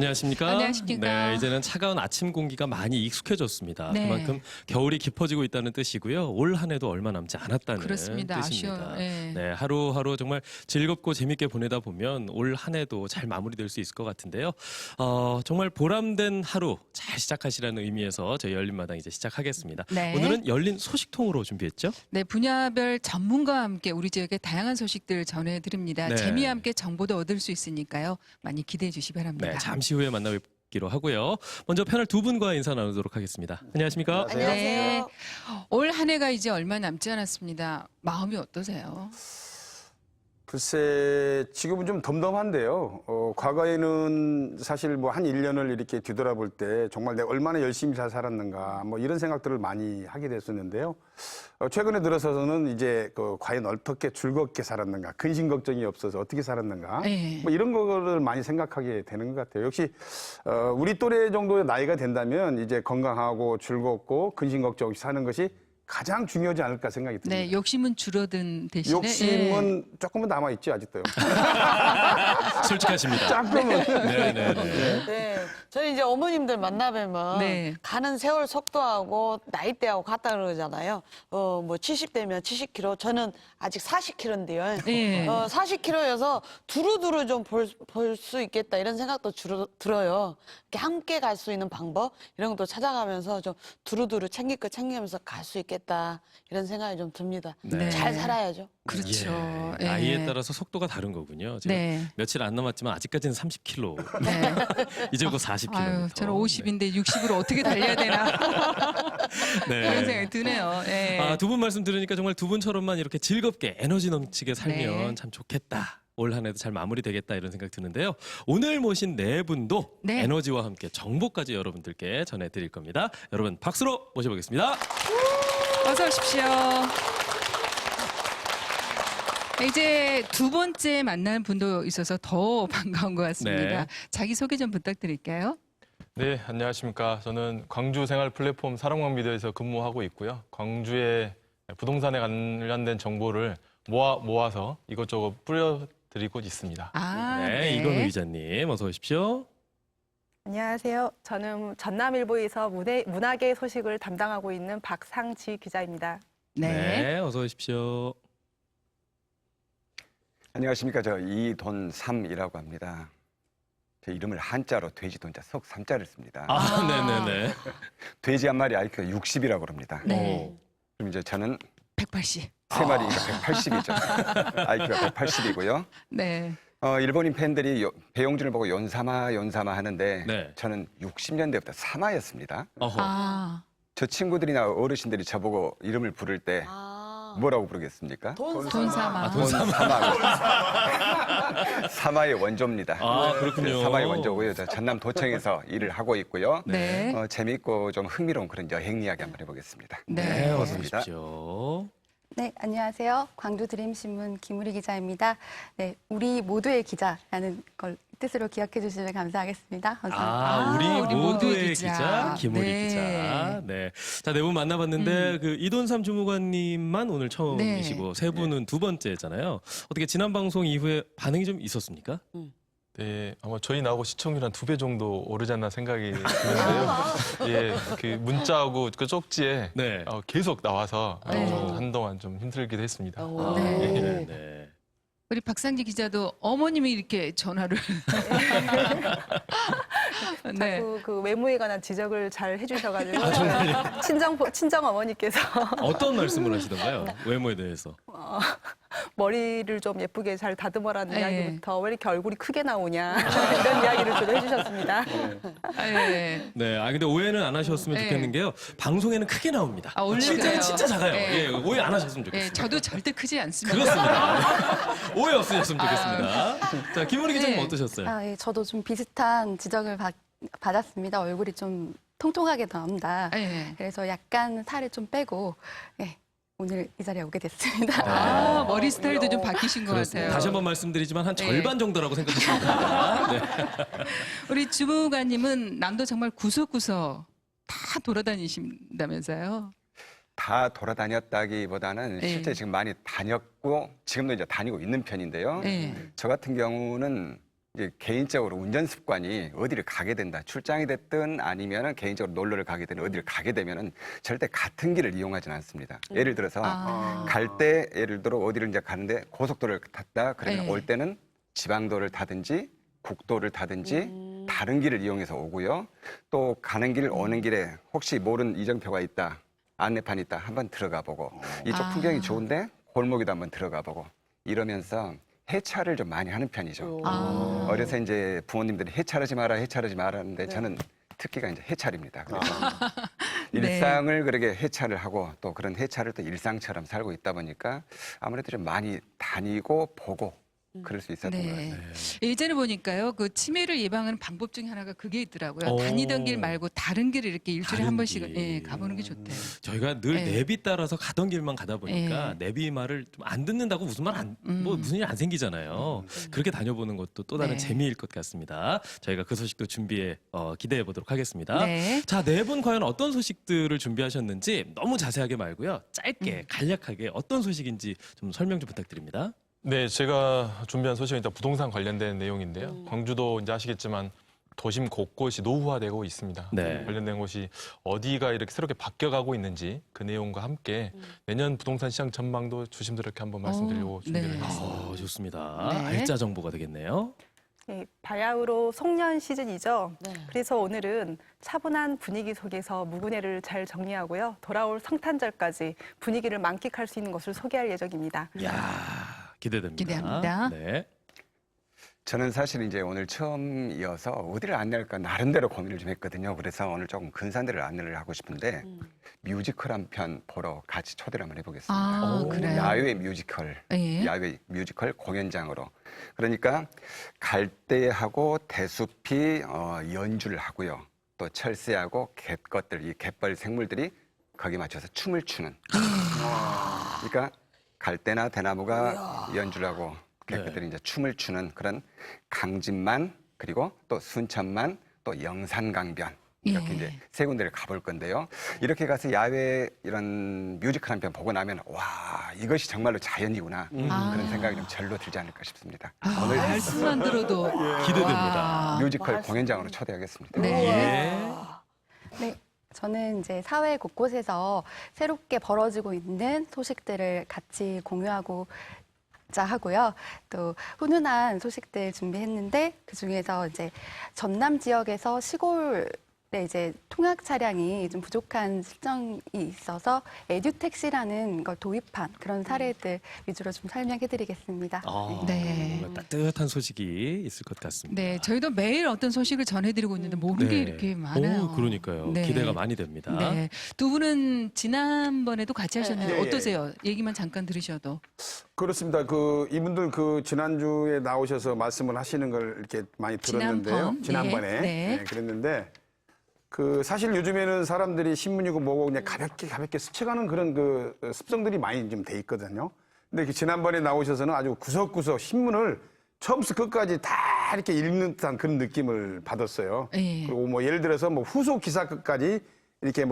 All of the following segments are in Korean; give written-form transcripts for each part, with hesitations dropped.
안녕하십니까? 안녕하십니까? 네, 이제는 차가운 아침 공기가 많이 익숙해졌습니다. 네. 그만큼 겨울이 깊어지고 있다는 뜻이고요. 올 한 해도 얼마 남지 않았다는 그렇습니다. 뜻입니다. 아쉬워요. 네. 네, 하루하루 정말 즐겁고 재밌게 보내다 보면 올 한 해도 잘 마무리될 수 있을 것 같은데요. 정말 보람된 하루 잘 시작하시라는 의미에서 저희 열린마당 이제 시작하겠습니다. 네. 오늘은 열린 소식통으로 준비했죠? 네, 분야별 전문가와 함께 우리 지역의 다양한 소식들 전해드립니다. 네. 재미와 함께 정보도 얻을 수 있으니까요. 많이 기대해 주시기 바랍니다. 네, 잠시 후에 만나뵙기로 하고요. 먼저 패널 두 분과 인사 나누도록 하겠습니다. 안녕하십니까? 네. 올 한 해가 이제 얼마 남지 않았습니다. 마음이 어떠세요? 글쎄, 지금은 좀 덤덤한데요. 과거에는 사실 뭐 한 1년을 이렇게 뒤돌아볼 때 정말 내가 얼마나 열심히 잘 살았는가, 뭐 이런 생각들을 많이 하게 됐었는데요. 최근에 들어서는 이제 과연 어떻게 즐겁게 살았는가, 근심 걱정이 없어서 어떻게 살았는가, 네. 뭐 이런 거를 많이 생각하게 되는 것 같아요. 역시, 우리 또래 정도의 나이가 된다면 이제 건강하고 즐겁고 근심 걱정 없이 사는 것이 가장 중요하지 않을까 생각이 듭니다. 네, 욕심은 줄어든 대신에 욕심은 조금은 남아있죠, 아직도요. 솔직하십니다. 조금은. 네네네. 네, 저는 이제 어머님들 만나뵈면 네. 가는 세월 속도하고 나이대하고 같다 그러잖아요. 뭐 70대면 70kg, 저는 아직 40kg인데요. 네. 40kg여서 두루두루 좀 볼 수 있겠다 이런 생각도 들어요. 이렇게 함께 갈 수 있는 방법 이런 것도 찾아가면서 좀 두루두루 챙길 거 챙기면서 갈 수 있겠다 이런 생각이 좀 듭니다. 네. 잘 살아야죠. 그렇죠. 예, 예. 나이에 따라서 속도가 다른 거군요. 제가 네. 며칠 안 남았지만 아직까지는 30km. 네. 이제 곧 40km. 아유, 저는 50인데 60으로 어떻게 달려야 되나 그런 생각이 드네요. 예. 두 분 말씀 들으니까 정말 두 분처럼만 이렇게 즐겁게 에너지 넘치게 살면 네. 참 좋겠다. 올 한 해도 잘 마무리되겠다 이런 생각 드는데요. 오늘 모신 네 분도 네. 에너지와 함께 정보까지 여러분들께 전해드릴 겁니다. 여러분 박수로 모셔보겠습니다. 어서 오십시오. 이제 두 번째 만난 분도 있어서 더 반가운 것 같습니다. 네. 자기소개 좀 부탁드릴게요. 네, 안녕하십니까. 저는 광주 생활 플랫폼 사랑방비도에서 근무하고 있고요. 광주의 부동산에 관련된 정보를 모아서 이것저것 뿌려드리고 있습니다. 네, 이건우 기자님 어서 오십시오. 안녕하세요. 저는 전남일보에서 문화계 소식을 담당하고 있는 박상지 기자입니다. 네. 어서 오십시오. 안녕하십니까. 저 이돈삼이라고 합니다. 제 이름을 한자로 돼지돈자 석삼자를 씁니다. 네네네. 돼지 한 마리 IQ가 60이라고 합니다. 네. 그럼 이제 저는 180. 세 마리니까 180이죠. IQ가 180이고요. 네. 일본인 팬들이 배용준을 보고 연사마 하는데 네. 저는 60년대부터 사마였습니다. 아, 저 친구들이나 어르신들이 저보고 이름을 부를 때 뭐라고 부르겠습니까? 돈사마. 사마의 원조입니다. 그렇군요. 사마의 원조고요. 저 전남 도청에서 일을 하고 있고요. 네. 재밌고 좀 흥미로운 그런 여행 이야기 한번 해보겠습니다. 네. 어서 고맙습니다. 오십시오. 네, 안녕하세요. 광주 드림신문 김우리 기자입니다. 네, 우리 모두의 기자라는 걸 뜻으로 기억해 주시면 감사하겠습니다. 감사합니다. 우리 모두의 기자, 기자. 김우리 네. 기자. 네. 자, 네 분 만나봤는데 그 이돈삼 주무관님만 오늘 처음이시고 네. 세 분은 두 번째잖아요. 어떻게 지난 방송 이후에 반응이 좀 있었습니까? 네, 아마 저희 나오고 시청률 한 2배 정도 오르지 않나 생각이 드는데요. 예, 그 문자하고 그 쪽지에 네. 계속 나와서 네. 좀 한동안 좀 힘들기도 했습니다. 네. 네. 우리 박상지 기자도 어머님이 이렇게 전화를. 네. 자꾸 그 외모에 관한 지적을 잘 해주셔가지고 친정 어머니께서 어떤 말씀을 하시던가요? 외모에 대해서. 머리를 좀 예쁘게 잘 다듬어라는 네. 이야기부터 왜 이렇게 얼굴이 크게 나오냐 이런 이야기를 주로 해주셨습니다. 네. 네. 근데 오해는 안 하셨으면 네. 좋겠는 게요. 방송에는 크게 나옵니다. 실제는 올려줘요. 진짜 작아요. 네. 예, 오해 안 하셨으면 좋겠습니다. 네, 저도 절대 크지 않습니다. 그렇습니다. 오해 없으셨으면 좋겠습니다. 자, 김우리 기자님 네. 어떠셨어요? 예, 저도 좀 비슷한 지적을 받았습니다. 얼굴이 좀 통통하게 나온다. 네. 그래서 약간 살을 좀 빼고 오늘 이 자리에 오게 됐습니다. 머리 스타일도 좀 바뀌신 것 그렇습니다. 같아요. 다시 한번 말씀드리지만 한 네. 절반 정도라고 생각하시면 됩니다. 네. 우리 주무관님은 남도 정말 구석구석 다 돌아다니신다면서요? 다 돌아다녔다기보다는 네. 실제 지금 많이 다녔고 지금도 이제 다니고 있는 편인데요. 네. 저 같은 경우는 이제 개인적으로 운전 습관이 어디를 가게 된다. 출장이 됐든 아니면은 개인적으로 놀러를 가게 되든 어디를 가게 되면은 절대 같은 길을 이용하지는 않습니다. 예를 들어서 갈 때 예를 들어 어디를 이제 가는데 고속도로를 탔다. 그러면 네. 올 때는 지방도를 타든지 국도를 타든지 다른 길을 이용해서 오고요. 또 가는 길 오는 길에 혹시 모르는 이정표가 있다. 안내판이 있다. 한번 들어가 보고 이쪽 풍경이 좋은데 골목에도 한번 들어가 보고 이러면서 해차를 좀 많이 하는 편이죠. 어려서 이제 부모님들이 해차하지 마라, 해차하지 마라 하는데 저는 특기가 이제 해차입니다. 그래서 네. 일상을 그렇게 해차를 하고 또 그런 해차를 또 일상처럼 살고 있다 보니까 아무래도 좀 많이 다니고 보고 그럴 수 있었던 것 같아요. 예전에 보니까요, 그 치매를 예방하는 방법 중에 하나가 그게 있더라고요. 오. 다니던 길 말고 다른 길을 이렇게 일주일에 한 다른 번씩은 길. 가보는 게 좋대요. 저희가 늘 네. 내비 따라서 가던 길만 가다 보니까 내비 말을 좀 안 듣는다고 무슨 말 안 뭐 무슨 일 안 생기잖아요. 그렇게 다녀보는 것도 또 다른 네. 재미일 것 같습니다. 저희가 그 소식도 준비해 기대해 보도록 하겠습니다. 네. 자, 네 분 과연 어떤 소식들을 준비하셨는지 너무 자세하게 말고요. 짧게 간략하게 어떤 소식인지 좀 설명 좀 부탁드립니다. 네, 제가 준비한 소식은 일단 부동산 관련된 내용인데요. 광주도 이제 아시겠지만 도심 곳곳이 노후화되고 있습니다. 네. 관련된 곳이 어디가 이렇게 새롭게 바뀌어가고 있는지 그 내용과 함께 내년 부동산 시장 전망도 조심스럽게 한번 말씀드리고 준비를 네. 했습니다. 좋습니다. 네. 알짜 정보가 되겠네요. 네, 바야흐로 송년 시즌이죠. 네. 그래서 오늘은 차분한 분위기 속에서 무구네를 잘 정리하고요. 돌아올 성탄절까지 분위기를 만끽할 수 있는 것을 소개할 예정입니다. 이야, 기대됩니다. 기대합니다. 네. 저는 사실 이제 오늘 처음이어서 어디를 안내할까 나름대로 고민을 좀 했거든요. 그래서 오늘 조금 근사한 데를 안내를 하고 싶은데 뮤지컬 한 편 보러 같이 초대를 한번 해보겠습니다. 아, 그래요? 야외 뮤지컬, 예. 야외 뮤지컬 공연장으로. 그러니까 갈대하고 대숲이 연주를 하고요. 또 철새하고 갯것들, 이 갯벌 생물들이 거기에 맞춰서 춤을 추는. 그러니까 갈대나 대나무가 연주를 하고 갯것들이 이제 춤을 추는 그런 강진만 그리고 또 순천만 또 영산강변 이렇게 예. 이제 세 군데를 가볼 건데요. 이렇게 가서 야외 이런 뮤지컬 한 편 보고 나면 와 이것이 정말로 자연이구나 그런 생각이 좀 절로 들지 않을까 싶습니다. 오늘 말씀만 들어도 기대됩니다. 와. 뮤지컬 공연장으로 초대하겠습니다. 네. 예. 네, 저는 이제 사회 곳곳에서 새롭게 벌어지고 있는 소식들을 같이 공유하고자 하고요. 또 훈훈한 소식들 준비했는데 그 중에서 이제 전남 지역에서 시골에 이제 통학 차량이 좀 부족한 실정이 있어서 에듀택시라는 걸 도입한 그런 사례들 위주로 좀 설명해드리겠습니다. 아, 네. 뭔가 따뜻한 소식이 있을 것 같습니다. 네, 저희도 매일 어떤 소식을 전해드리고 있는데 모르는 게 이렇게 많아요. 오, 그러니까요. 네. 기대가 많이 됩니다. 네, 두 분은 지난번에도 같이 하셨는데 네. 어떠세요? 얘기만 잠깐 들으셔도. 그렇습니다. 이분들 지난주에 나오셔서 말씀을 하시는 걸 이렇게 많이 들었는데요. 지난번? 지난번에. 네. 네, 그랬는데 사실 요즘에는 사람들이 신문이고 뭐고 그냥 가볍게 스쳐가는 그런 습성들이 많이 좀 돼 있거든요. 근데 지난번에 나오셔서는 아주 구석구석 신문을 처음부터 끝까지 다 이렇게 읽는 듯한 그런 느낌을 받았어요. 예. 그리고 뭐 예를 들어서 뭐 후속 기사 끝까지 이렇게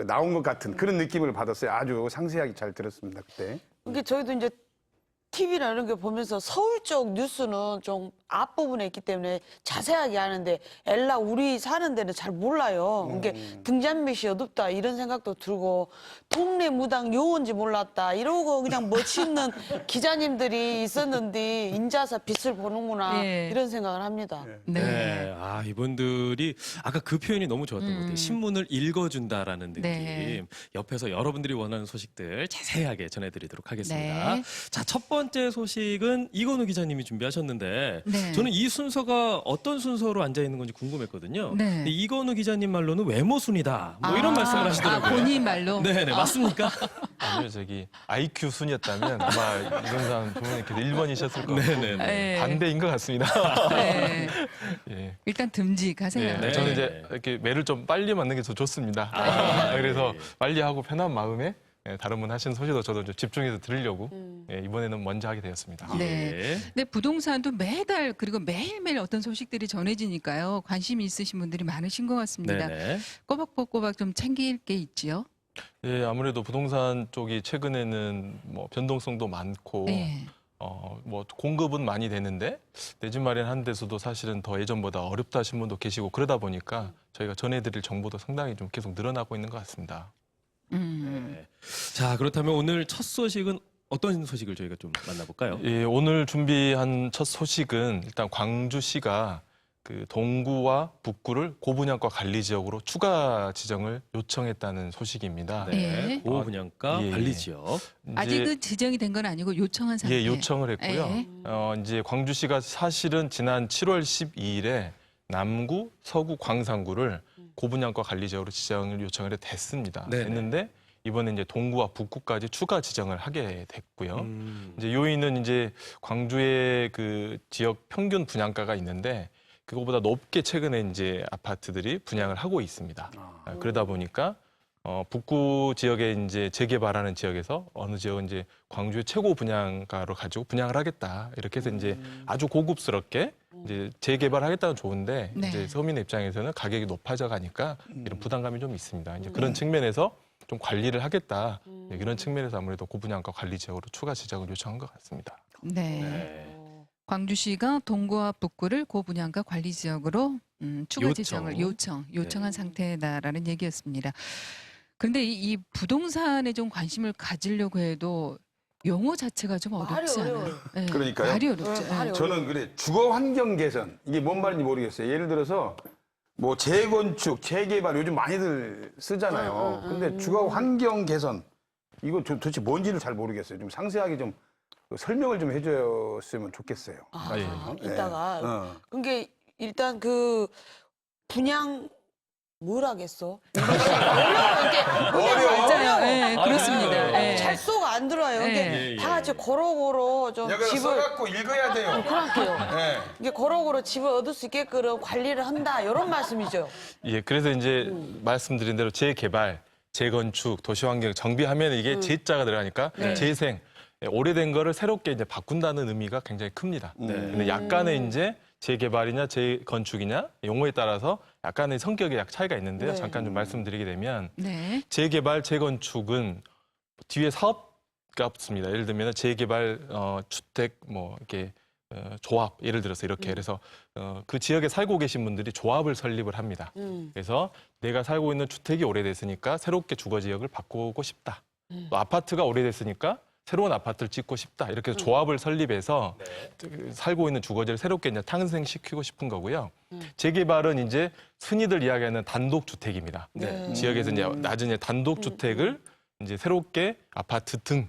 나온 것 같은 그런 느낌을 받았어요. 아주 상세하게 잘 들었습니다, 그때. 이게 저희도 이제 TV나 이런 게 보면서 서울 쪽 뉴스는 좀 앞부분에 있기 때문에 자세하게 하는데 엘라 우리 사는 데는 잘 몰라요. 이게 등잔빛이 어둡다 이런 생각도 들고 동네 무당 요원지 몰랐다 이러고 그냥 멋있는 기자님들이 있었는데 인자사 빛을 보는구나 예. 이런 생각을 합니다. 네. 아, 이분들이 아까 그 표현이 너무 좋았던 것 같아요. 신문을 읽어준다라는 느낌. 네. 옆에서 여러분들이 원하는 소식들 자세하게 전해드리도록 하겠습니다. 네. 자, 첫 번째 소식은 이건우 기자님이 준비하셨는데 네. 저는 이 순서가 어떤 순서로 앉아 있는 건지 궁금했거든요. 네. 근데 이건우 기자님 말로는 외모순이다. 뭐 이런 말씀을 하시더라고요. 본인 말로. 네네, 맞습니까? 아니요, IQ 순이었다면 아마 이건상 부모님께서 1번이셨을 것 같고 네네네. 네. 반대인 것 같습니다. 네. 예. 일단 듬직하세요. 네. 저는 이제 이렇게 매를 좀 빨리 맞는 게 더 좋습니다. 그래서 빨리 하고 편한 마음에 다른 분 하신 소식도 저도 좀 집중해서 들으려고 이번에는 먼저 하게 되었습니다. 네. 예. 근데 부동산도 매달 그리고 매일매일 어떤 소식들이 전해지니까요. 관심이 있으신 분들이 많으신 것 같습니다. 네네. 꼬박꼬박 좀 챙길 게 있지요. 예, 아무래도 부동산 쪽이 최근에는 뭐 변동성도 많고 네. 뭐 공급은 많이 되는데 내 집 마련하는 데서도 사실은 더 예전보다 어렵다 하신 분도 계시고 그러다 보니까 저희가 전해드릴 정보도 상당히 좀 계속 늘어나고 있는 것 같습니다. 네. 자, 그렇다면 오늘 첫 소식은 어떤 소식을 저희가 좀 만나볼까요? 예, 오늘 준비한 첫 소식은 일단 광주시가 그 동구와 북구를 고분양가 관리 지역으로 추가 지정을 요청했다는 소식입니다. 네. 고분양가 예. 관리 지역. 이제 아직은 지정이 된 건 아니고 요청한 상태. 예, 요청을 했고요. 예. 이제 광주시가 사실은 지난 7월 12일에 남구, 서구, 광산구를 고분양가 관리 지역으로 지정을 요청을 됐습니다. 네네. 됐는데 이번에 이제 동구와 북구까지 추가 지정을 하게 됐고요. 이제 요인은 이제 광주의 그 지역 평균 분양가가 있는데 그거보다 높게 최근에 이제 아파트들이 분양을 하고 있습니다. 그러다 보니까 북구 지역에 이제 재개발하는 지역에서 어느 지역은 이제 광주의 최고 분양가로 가지고 분양을 하겠다 이렇게 해서 이제 아주 고급스럽게 이제 재개발하겠다는 좋은데 네. 이제 서민의 입장에서는 가격이 높아져 가니까 이런 부담감이 좀 있습니다. 이제 그런 측면에서 좀 관리를 하겠다 이런 측면에서 아무래도 고분양가 관리 지역으로 추가 지정을 요청한 것 같습니다. 네. 네. 광주시가 동구와 북구를 고분양가 관리 지역으로 추가 요청. 지정을 요청한 네. 상태다라는 얘기였습니다. 그런데 이 부동산에 좀 관심을 가지려고 해도 용어 자체가 좀 말이 어렵지 않아요? 어려워요. 네, 그러니까요. 말이 어렵죠. 네, 말이 네. 저는 그래 주거 환경 개선 이게 뭔 말인지 모르겠어요. 예를 들어서 뭐 재건축, 재개발 요즘 많이들 쓰잖아요. 근데 주거 환경 개선 이거 도대체 뭔지를 잘 모르겠어요. 좀 상세하게 좀 설명을 좀 해줬으면 좋겠어요. 이따가. 그러니까 일단 그 분양 뭘 하겠어? 맞아요. 네, 그렇습니다. 예. 잘 쏙 안 들어요. 이게 네. 다 같이 고루고루 좀 집을 써갖고 읽어야 돼요. 그럴게요. 네. 이게 고루고루 집을 얻을 수 있게끔 관리를 한다 이런 말씀이죠. 예, 그래서 이제 말씀드린 대로 재개발, 재건축, 도시환경 정비하면 이게 재자가 들어가니까 재생, 오래된 거를 새롭게 이제 바꾼다는 의미가 굉장히 큽니다. 근데 약간의 이제 재개발이냐 재건축이냐 용어에 따라서 약간의 성격의 차이가 있는데요. 네. 잠깐 좀 말씀드리게 되면 네. 재개발, 재건축은 뒤에 사업가 붙습니다. 예를 들면 재개발 주택 뭐 이렇게 조합 예를 들어서 이렇게 그래서 그 지역에 살고 계신 분들이 조합을 설립을 합니다. 그래서 내가 살고 있는 주택이 오래됐으니까 새롭게 주거 지역을 바꾸고 싶다. 또 아파트가 오래됐으니까 새로운 아파트를 짓고 싶다. 이렇게 해서 조합을 설립해서 살고 있는 주거지를 새롭게 이제 탄생시키고 싶은 거고요. 재개발은 이제 흔히들 이야기하는 단독 주택입니다. 네. 지역에서 이제 나중에 단독 주택을 이제 새롭게 아파트 등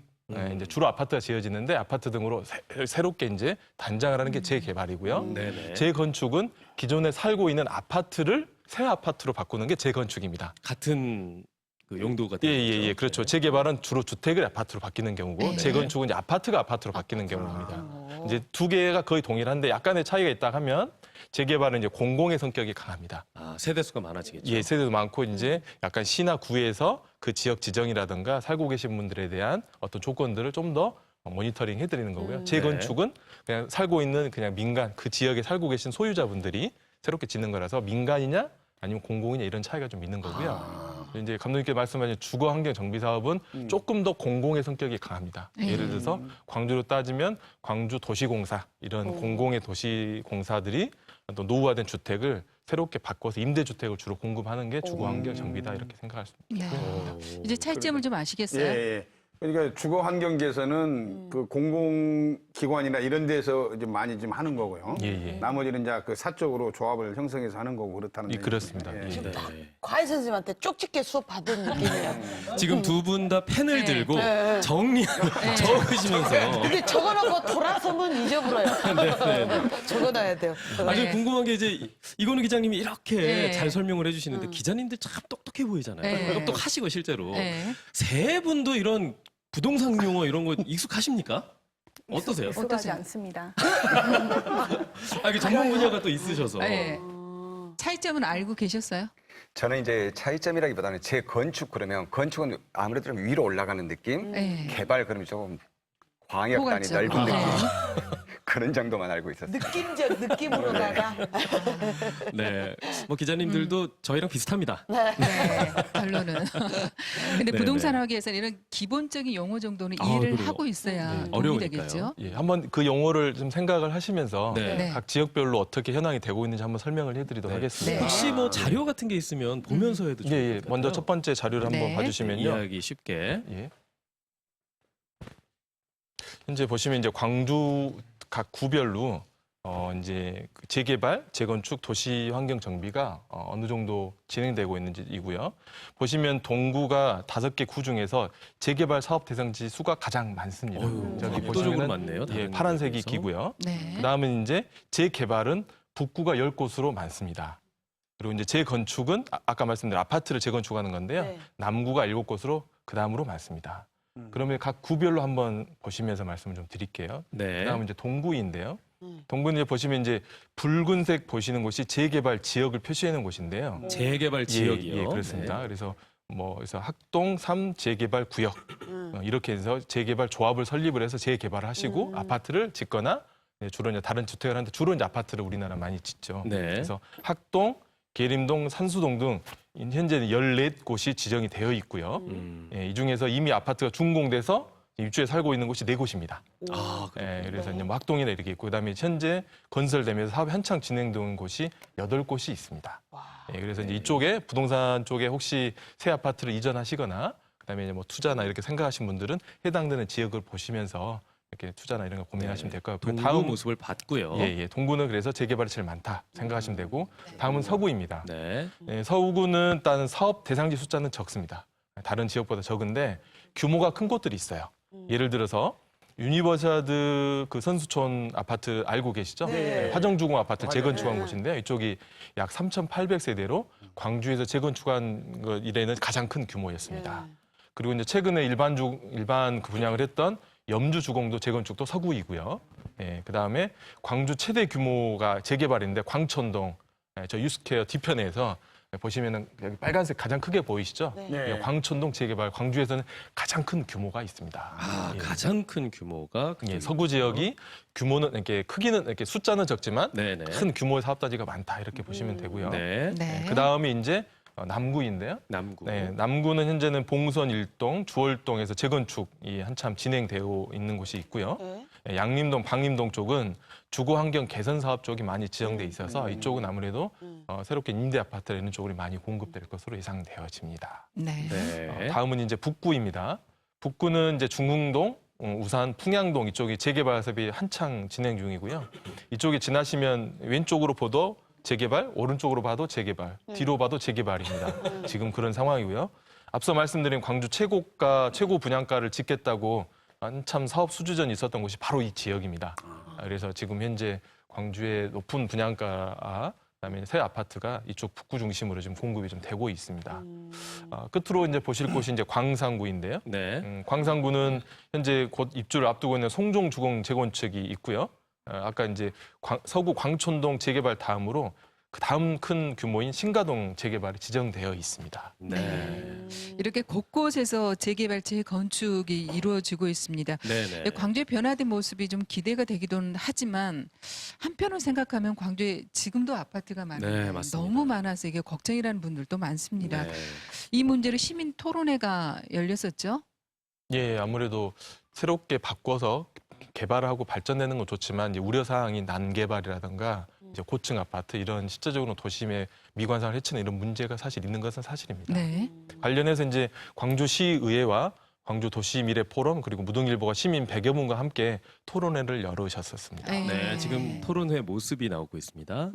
이제 주로 아파트가 지어지는데 아파트 등으로 새롭게 이제 단장을 하는 게 재개발이고요. 네네. 재건축은 기존에 살고 있는 아파트를 새 아파트로 바꾸는 게 재건축입니다. 같은 그 용도가 되는 거죠. 예, 그렇죠. 재개발은 주로 주택을 아파트로 바뀌는 경우고 네. 재건축은 이제 아파트가 아파트로 바뀌는 경우입니다. 이제 두 개가 거의 동일한데 약간의 차이가 있다 하면 재개발은 이제 공공의 성격이 강합니다. 아, 세대수가 많아지겠죠. 예, 세대도 많고 이제 약간 시나 구에서 그 지역 지정이라든가 살고 계신 분들에 대한 어떤 조건들을 좀 더 모니터링 해드리는 거고요. 재건축은 그냥 살고 있는 그냥 민간 그 지역에 살고 계신 소유자분들이 새롭게 짓는 거라서 민간이냐 아니면 공공이냐 이런 차이가 좀 있는 거고요. 이제 감독님께 말씀하신 주거 환경 정비 사업은 조금 더 공공의 성격이 강합니다. 예를 들어서 광주로 따지면 광주 도시공사 이런 공공의 도시공사들이 또 노후화된 주택을 새롭게 바꿔서 임대주택을 주로 공급하는 게 주거 환경 정비다 이렇게 생각할 수 있습니다. 네. 이제 차이점을 좀 아시겠어요? 예. 그러니까 주거 환경 개선은 그 공공기관이나 이런 데서 이제 많이 좀 하는 거고요. 예. 나머지는 이제 그 사적으로 조합을 형성해서 하는 거고 그렇다는 예, 얘기죠. 그렇습니다. 예. 예. 네. 과외 선생님한테 쪽집게 수업 받은 느낌이에요. 지금 두 분 다 펜을 네. 들고 네. 정리하고 적으시면서 근데 적어놓고 돌아서면 잊어버려요. 적어놔야 돼요. 아주 네. 궁금한 게 이제 이건우 기자님이 이렇게 네. 잘 설명을 해주시는데 기자님들 참 똑똑해 보이잖아요. 네. 똑똑하시고 실제로 네. 세 분도 이런 부동산 용어 이런 거 익숙하십니까? 어떠세요? 익숙하지 어떠세요? 않습니다. 아, 이게 전문 분야가 또 있으셔서. 네. 차이점은 알고 계셨어요? 저는 이제 차이점이라기보다는 재건축 그러면 건축은 아무래도 좀 위로 올라가는 느낌, 네. 개발 그러면 조금 광역단이 호감죠. 넓은 느낌. 네. 그런 정도만 알고 있었어요. 느낌적 느낌으로다가. 네. 뭐 기자님들도 저희랑 비슷합니다. 네, 결론은. 근데 네네. 부동산 학에서는 이런 기본적인 용어 정도는 이해를 그래요. 하고 있어야 도움이 어려우니까요. 되겠죠. 예, 한번 그 용어를 좀 생각을 하시면서 네. 네. 각 지역별로 어떻게 현황이 되고 있는지 한번 설명을 해드리도록 네. 하겠습니다. 혹시 뭐 자료 같은 게 있으면 보면서 해도 좋을 예, 것 예. 같아요. 먼저 첫 번째 자료를 한번 네. 봐주시면요. 이해하기 쉽게. 예. 현재 보시면 이제 광주 각 구별로 이제 그 재개발, 재건축, 도시 환경 정비가 어느 정도 진행되고 있는지이고요. 보시면 동구가 5개 구 중에서 재개발 사업 대상지 수가 가장 많습니다. 저기 압도적으로 보시면은 많네요. 예, 다른 파란색이 데에 비해서. 기고요. 네. 그다음은 이제 재개발은 북구가 10곳으로 많습니다. 그리고 이제 재건축은 아까 말씀드린 아파트를 재건축하는 건데요. 네. 남구가 7곳으로 그다음으로 많습니다. 그러면 각 구별로 한번 보시면서 말씀을 좀 드릴게요. 네. 그다음은 이제 동구인데요. 동구는 이제 보시면 이제 붉은색 보시는 곳이 재개발 지역을 표시해 놓은 곳인데요. 재개발 지역이요. 예, 그렇습니다. 그래서 그래서 학동 3 재개발 구역 이렇게 해서 재개발 조합을 설립을 해서 재개발을 하시고 아파트를 짓거나 주로 이제 다른 주택을 하는데 주로 이제 아파트를 우리나라 많이 짓죠. 네. 그래서 학동, 계림동, 산수동 등 현재 14곳이 지정이 되어 있고요. 예, 이 중에서 이미 아파트가 준공돼서 입주해 살고 있는 곳이 4곳입니다. 아, 예, 그래서 이제 뭐 학동이나 이렇게 있고 그다음에 현재 건설되면서 사업이 한창 진행되는 곳이 8곳이 있습니다. 예, 그래서 이제 이쪽에 부동산 쪽에 혹시 새 아파트를 이전하시거나 그다음에 이제 뭐 투자나 이렇게 생각하신 분들은 해당되는 지역을 보시면서 이렇게 투자나 이런 거 고민하시면 될 것 같고요. 동구 모습을 봤고요. 예, 동구는 그래서 재개발이 제일 많다 생각하시면 되고 다음은 서구입니다. 네. 예, 서구는 일단 사업 대상지 숫자는 적습니다. 다른 지역보다 적은데 규모가 큰 곳들이 있어요. 예를 들어서 유니버시아드 그 선수촌 아파트 알고 계시죠? 네. 화정주공 아파트 재건축한 네. 곳인데요. 이쪽이 약 3,800세대로 광주에서 재건축한 것 이래는 가장 큰 규모였습니다. 그리고 이제 최근에 일반 그 분양을 했던 염주주공도 재건축도 서구이고요. 예, 그다음에 광주 최대 규모가 재개발인데 광천동 저 유스케어 뒤편에서 보시면은 여기 빨간색 가장 크게 보이시죠? 네. 예, 광천동 재개발 광주에서는 가장 큰 규모가 있습니다. 아, 예. 가장 큰 규모가 예, 서구 지역이 규모는 이렇게 크기는 이렇게 숫자는 적지만 네네. 큰 규모의 사업단지가 많다 이렇게 보시면 되고요. 네. 네. 그 다음에 이제 남구인데요. 남구. 네, 남구는 현재는 봉선 1동, 주월동에서 재건축이 한참 진행되어 있는 곳이 있고요. 예, 양림동, 방림동 쪽은 주거 환경 개선 사업 쪽이 많이 지정돼 있어서 이쪽은 아무래도 새롭게 임대 아파트 이런 쪽으로 많이 공급될 것으로 예상되어집니다. 네. 네. 다음은 이제 북구입니다. 북구는 이제 중흥동, 우산, 풍양동 이쪽이 재개발 사업이 한창 진행 중이고요. 이쪽에 지나시면 왼쪽으로 보도 재개발, 오른쪽으로 봐도 재개발, 뒤로 봐도 재개발입니다. 지금 그런 상황이고요. 앞서 말씀드린 광주 최고가, 최고 분양가를 짓겠다고 한참 사업 수주전이 있었던 곳이 바로 이 지역입니다. 그래서 지금 현재 광주의 높은 분양가, 그다음에 새 아파트가 이쪽 북구 중심으로 지금 공급이 좀 되고 있습니다. 끝으로 이제 보실 곳이 이제 광산구인데요. 네. 광산구는 현재 곧 입주를 앞두고 있는 송종주공 재건축이 있고요. 아까 이제 서구 광천동 재개발 다음으로 그 다음 큰 규모인 신가동 재개발이 지정되어 있습니다. 네. 이렇게 곳곳에서 재개발, 재건축이 이루어지고 있습니다. 네네. 광주의 변화된 모습이 좀 기대가 되기도 하지만 한편으로 생각하면 광주에 지금도 아파트가 많아요. 네, 맞습니다. 너무 많아서 이게 걱정이라는 분들도 많습니다. 네. 이 문제로 시민 토론회가 열렸었죠? 예, 아무래도 새롭게 바꿔서 개발하고 발전되는 건 좋지만 이제 우려 사항이 난개발이라든가 이제 고층 아파트 이런 실제적으로 도심의 미관상을 해치는 이런 문제가 사실 있는 것은 사실입니다. 네. 관련해서 이제 광주시의회와 광주도시미래포럼 그리고 무등일보가 시민 100여 분과 함께 토론회를 열으셨었습니다. 네, 지금 토론회 모습이 나오고 있습니다.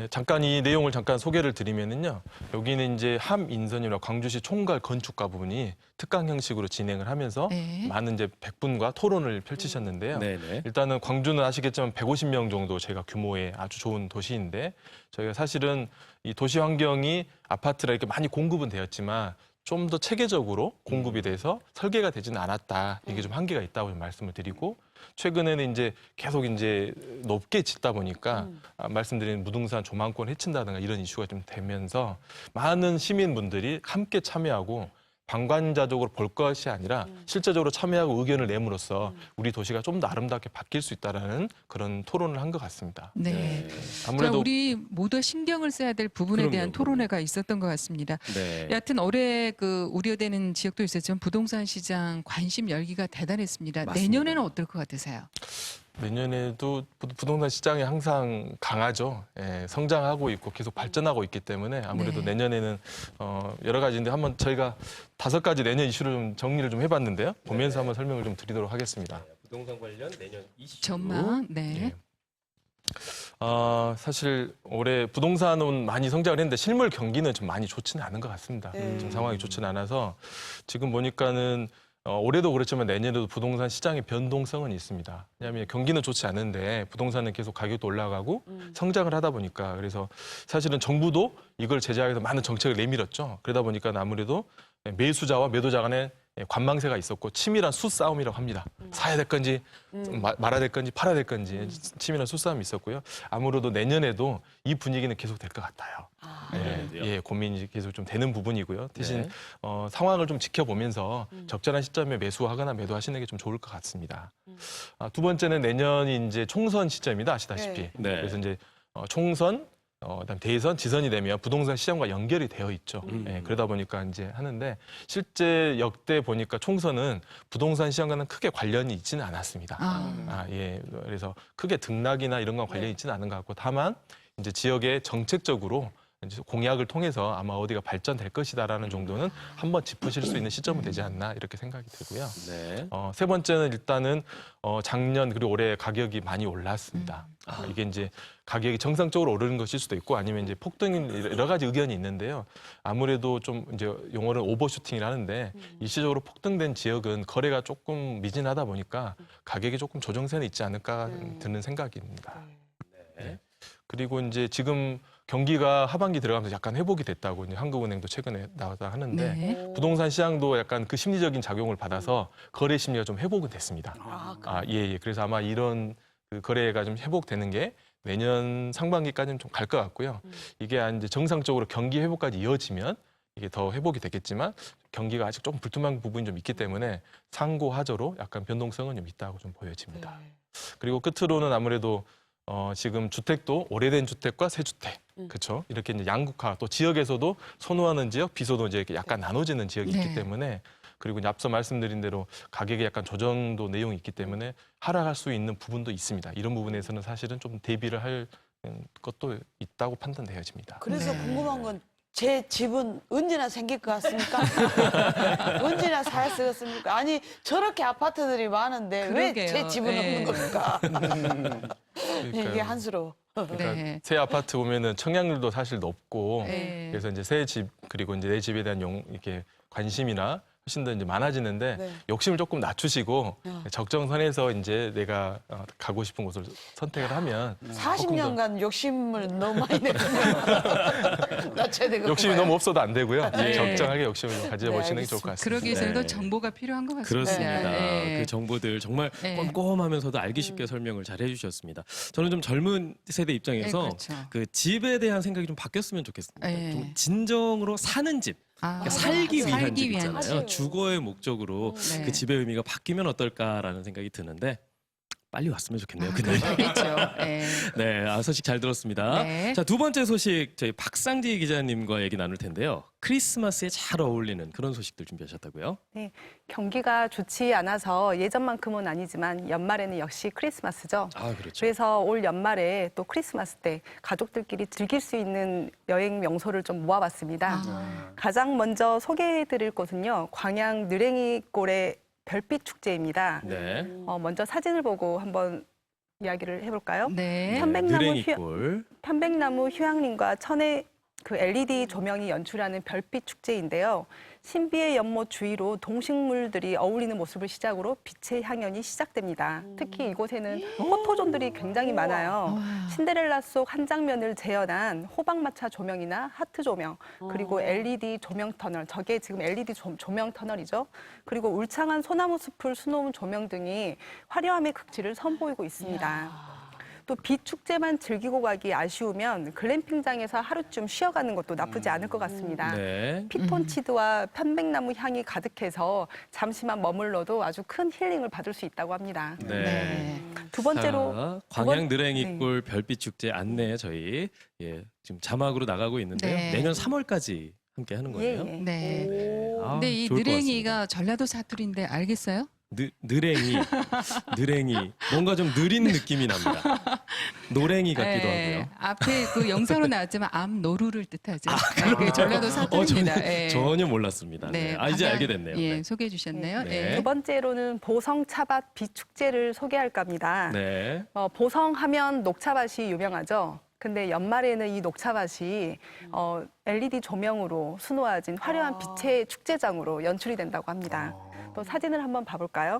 잠깐 이 내용을 잠깐 소개를 드리면은요. 여기는 이제 함인선이나 광주시 총괄 건축가 부분이 특강 형식으로 진행을 하면서 네. 많은 이제 100분과 토론을 펼치셨는데요. 네네. 일단은 광주는 아시겠지만 150명 정도 제가 규모의 아주 좋은 도시인데 저희가 사실은 이 도시 환경이 아파트라 이렇게 많이 공급은 되었지만 좀 더 체계적으로 공급이 돼서 설계가 되지는 않았다. 이게 좀 한계가 있다고 말씀을 드리고 최근에는 이제 계속 이제 높게 짓다 보니까 말씀드린 무등산 조망권 해친다든가 이런 이슈가 좀 되면서 많은 시민분들이 함께 참여하고 방관자적으로 볼 것이 아니라 실제적으로 참여하고 의견을 내므로써 우리 도시가 좀 더 아름답게 바뀔 수 있다라는 그런 토론을 한 것 같습니다. 네. 아무래도 자, 우리 모두 신경을 써야 될 부분에 그럼요, 대한 토론회가 있었던 것 같습니다. 네. 여하튼 올해 그 우려되는 지역도 있었지만 부동산 시장 관심 열기가 대단했습니다. 맞습니다. 내년에는 어떨 것 같으세요? 내년에도 부동산 시장이 항상 강하죠. 예, 성장하고 있고 계속 발전하고 있기 때문에 아무래도 네. 내년에는 여러 가지인데 한번 저희가 5가지 내년 이슈를 좀 정리를 좀 해봤는데요. 보면서 한번 설명을 좀 드리도록 하겠습니다. 부동산 관련 내년 이슈. 전망. 네. 사실 올해 부동산은 많이 성장을 했는데 실물 경기는 좀 많이 좋지는 않은 것 같습니다. 좀 상황이 좋지는 않아서 지금 보니까는 올해도 그렇지만 내년에도 부동산 시장의 변동성은 있습니다. 왜냐하면 경기는 좋지 않은데 부동산은 계속 가격도 올라가고 성장을 하다 보니까 그래서 사실은 정부도 이걸 제재하기 위해서 많은 정책을 내밀었죠. 그러다 보니까 아무래도 매수자와 매도자 간에 관망세가 있었고 치밀한 수싸움이라고 합니다. 사야 될 건지 말아야 될 건지 팔아야 될 건지 치밀한 수싸움이 있었고요. 아무래도 내년에도 이 분위기는 계속 될 것 같아요. 고민이 계속 좀 되는 부분이고요. 대신 네. 상황을 좀 지켜보면서 적절한 시점에 매수하거나 매도하시는 게 좀 좋을 것 같습니다. 두 번째는 내년이 이제 총선 시점이다 아시다시피. 네. 그래서 이제 총선 그다음 대선, 지선이 되면 부동산 시장과 연결이 되어 있죠. 그러다 보니까 이제 하는데 실제 역대 보니까 총선은 부동산 시장과는 크게 관련이 있지는 않았습니다. 그래서 크게 등락이나 이런 건 관련이 있지는 않은 것 같고 다만 이제 지역의 정책적으로 이제 공약을 통해서 아마 어디가 발전될 것이다라는 정도는 한번 짚으실 수 있는 시점은 되지 않나 이렇게 생각이 들고요. 네. 세 번째는 일단은 작년 그리고 올해 가격이 많이 올랐습니다. 이게 이제 가격이 정상적으로 오르는 것일 수도 있고 아니면 이제 폭등인 여러 가지 의견이 있는데요. 아무래도 좀 이제 용어는 오버슈팅을 하는데 일시적으로 폭등된 지역은 거래가 조금 미진하다 보니까 가격이 조금 조정세는 있지 않을까 드는 생각입니다. 네. 그리고 이제 지금 경기가 하반기 들어가면서 약간 회복이 됐다고 이제 한국은행도 최근에 나와서 하는데 네. 부동산 시장도 약간 그 심리적인 작용을 받아서 거래 심리가 좀 회복은 됐습니다. 그래서 아마 이런 그 거래가 좀 회복되는 게 내년 상반기까지는 좀 갈 것 같고요. 이게 이제 정상적으로 경기 회복까지 이어지면 이게 더 회복이 되겠지만 경기가 아직 조금 불투명한 부분이 좀 있기 때문에 상고하저로 약간 변동성은 좀 있다고 좀 보여집니다. 그리고 끝으로는 아무래도 지금 주택도 오래된 주택과 새 주택, 그렇죠? 이렇게 이제 양극화, 또 지역에서도 선호하는 지역, 비선호 지역 이렇게 약간 나눠지는 지역이 네. 있기 때문에 그리고 이제 앞서 말씀드린 대로 가격에 약간 조정도 내용이 있기 때문에 하락할 수 있는 부분도 있습니다. 이런 부분에서는 사실은 좀 대비를 할 것도 있다고 판단되어집니다. 그래서 네. 궁금한 건 제 집은 언제나 생길 것 같습니까? 언제나 살 수 있습니까? 아니 저렇게 아파트들이 많은데 왜 제 그러게요. 집은 네. 없는 겁니까? 이게 그러니까요. 한수로. 그러니까 네. 새 아파트 보면은 청약률도 사실 높고 네. 그래서 이제 새 집 그리고 이제 내 집에 대한 이렇게 관심이나 훨씬 더 이제 많아지는데 네. 욕심을 조금 낮추시고 적정선에서 이제 내가 가고 싶은 곳을 선택을 하면 40년간 욕심을 너무 많이 냈군요. 낮춰야 되겠구만. 욕심이 너무 없어도 안 되고요. 네. 적정하게 욕심을 좀 가져보시는 게 좋을 것 같습니다. 그러기 위해서는 네. 정보가 필요한 것 같습니다. 그렇습니다. 네. 그 정보들 정말 네. 꼼꼼하면서도 알기 쉽게 설명을 잘 해주셨습니다. 저는 좀 젊은 세대 입장에서 네, 그렇죠. 그 집에 대한 생각이 좀 바뀌었으면 좋겠습니다. 네. 좀 진정으로 사는 집. 그러니까 살기 위한 살기 집 위한 있잖아요. 집. 주거의 목적으로 네. 그 집의 의미가 바뀌면 어떨까라는 생각이 드는데 빨리 왔으면 좋겠네요. 그날. 그렇겠죠. 네. 네, 소식 잘 들었습니다. 네. 자, 두 번째 소식 저희 박상지 기자님과 얘기 나눌 텐데요. 크리스마스에 잘 어울리는 그런 소식들 준비하셨다고요? 네, 경기가 좋지 않아서 예전만큼은 아니지만 연말에는 역시 크리스마스죠. 아, 그렇죠. 그래서 올 연말에 또 크리스마스 때 가족들끼리 즐길 수 있는 여행 명소를 좀 모아봤습니다. 가장 먼저 소개해드릴 곳은요, 광양 느랭이골의 별빛 축제입니다. 네. 먼저 사진을 보고 한번 이야기를 해볼까요? 네. 편백나무 휴양림과 천의 그 LED 조명이 연출하는 별빛 축제인데요. 신비의 연못 주위로 동식물들이 어울리는 모습을 시작으로 빛의 향연이 시작됩니다. 특히 이곳에는 포토존들이 굉장히 많아요. 신데렐라 속 한 장면을 재현한 호박마차 조명이나 하트 조명, 그리고 LED 조명 터널, 저게 지금 LED 조명 터널이죠. 그리고 울창한 소나무 숲을 수놓은 조명 등이 화려함의 극치를 선보이고 있습니다. 또 빛 축제만 즐기고 가기 아쉬우면 글램핑장에서 하루쯤 쉬어가는 것도 나쁘지 않을 것 같습니다. 네. 피톤치드와 편백나무 향이 가득해서 잠시만 머물러도 아주 큰 힐링을 받을 수 있다고 합니다. 네. 두 번째로 자, 두 번- 광양 느랭이골 별빛 축제 안내 저희 지금 자막으로 나가고 있는데요. 네. 내년 3월까지 함께 하는 거예요. 예, 예. 네. 아, 근데 이 좋을 것 느랭이가 전라도 사투리인데 알겠어요? 느랭이 뭔가 좀 느린 느낌이 납니다. 노랭이 같기도 예, 하고요. 앞에 그 영상으로 나왔지만 암노루를 뜻하죠. 그게 전라도 사투리입니다. 예. 전혀 몰랐습니다. 네. 이제 광양, 알게 됐네요. 예, 네. 소개해 주셨네요. 네. 예. 두 번째로는 보성 차밭 빛 축제를 소개할까 합니다. 네. 보성하면 녹차밭이 유명하죠. 근데 연말에는 이 녹차밭이 LED 조명으로 수놓아진 화려한 빛의 축제장으로 연출이 된다고 합니다. 또 사진을 한번 봐볼까요?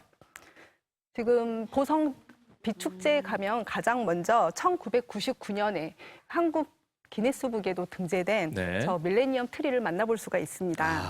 지금 보성 빛 축제에 가면 가장 먼저 1999년에 한국 기네스북에도 등재된 네. 저 밀레니엄 트리를 만나볼 수가 있습니다.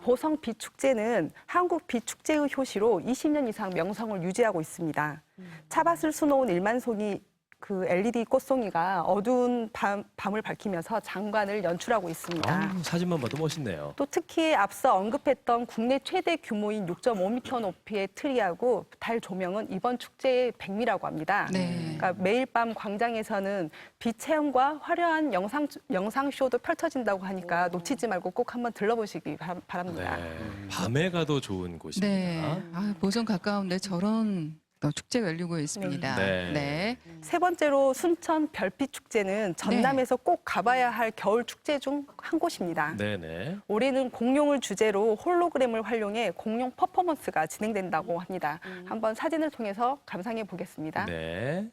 보성 빛 축제는 한국 빛 축제의 효시로 20년 이상 명성을 유지하고 있습니다. 차밭을 수놓은 1만 송이 그 LED 꽃송이가 어두운 밤을 밝히면서 장관을 연출하고 있습니다. 사진만 봐도 멋있네요. 또 특히 앞서 언급했던 국내 최대 규모인 6.5m 높이의 트리하고 달 조명은 이번 축제의 백미라고 합니다. 네. 그러니까 매일 밤 광장에서는 빛 체험과 화려한 영상 쇼도 펼쳐진다고 하니까 놓치지 말고 꼭 한번 들러보시기 바랍니다. 네. 밤에 가도 좋은 곳입니다. 네. 보성 가까운데 저런 축제가 열리고 있습니다. 네. 네. 세 번째로 순천 별빛 축제는 전남에서 꼭 가봐야 할 겨울 축제 중 한 곳입니다. 네네. 올해는 공룡을 주제로 홀로그램을 활용해 공룡 퍼포먼스가 진행된다고 합니다. 한번 사진을 통해서 감상해 보겠습니다. 네.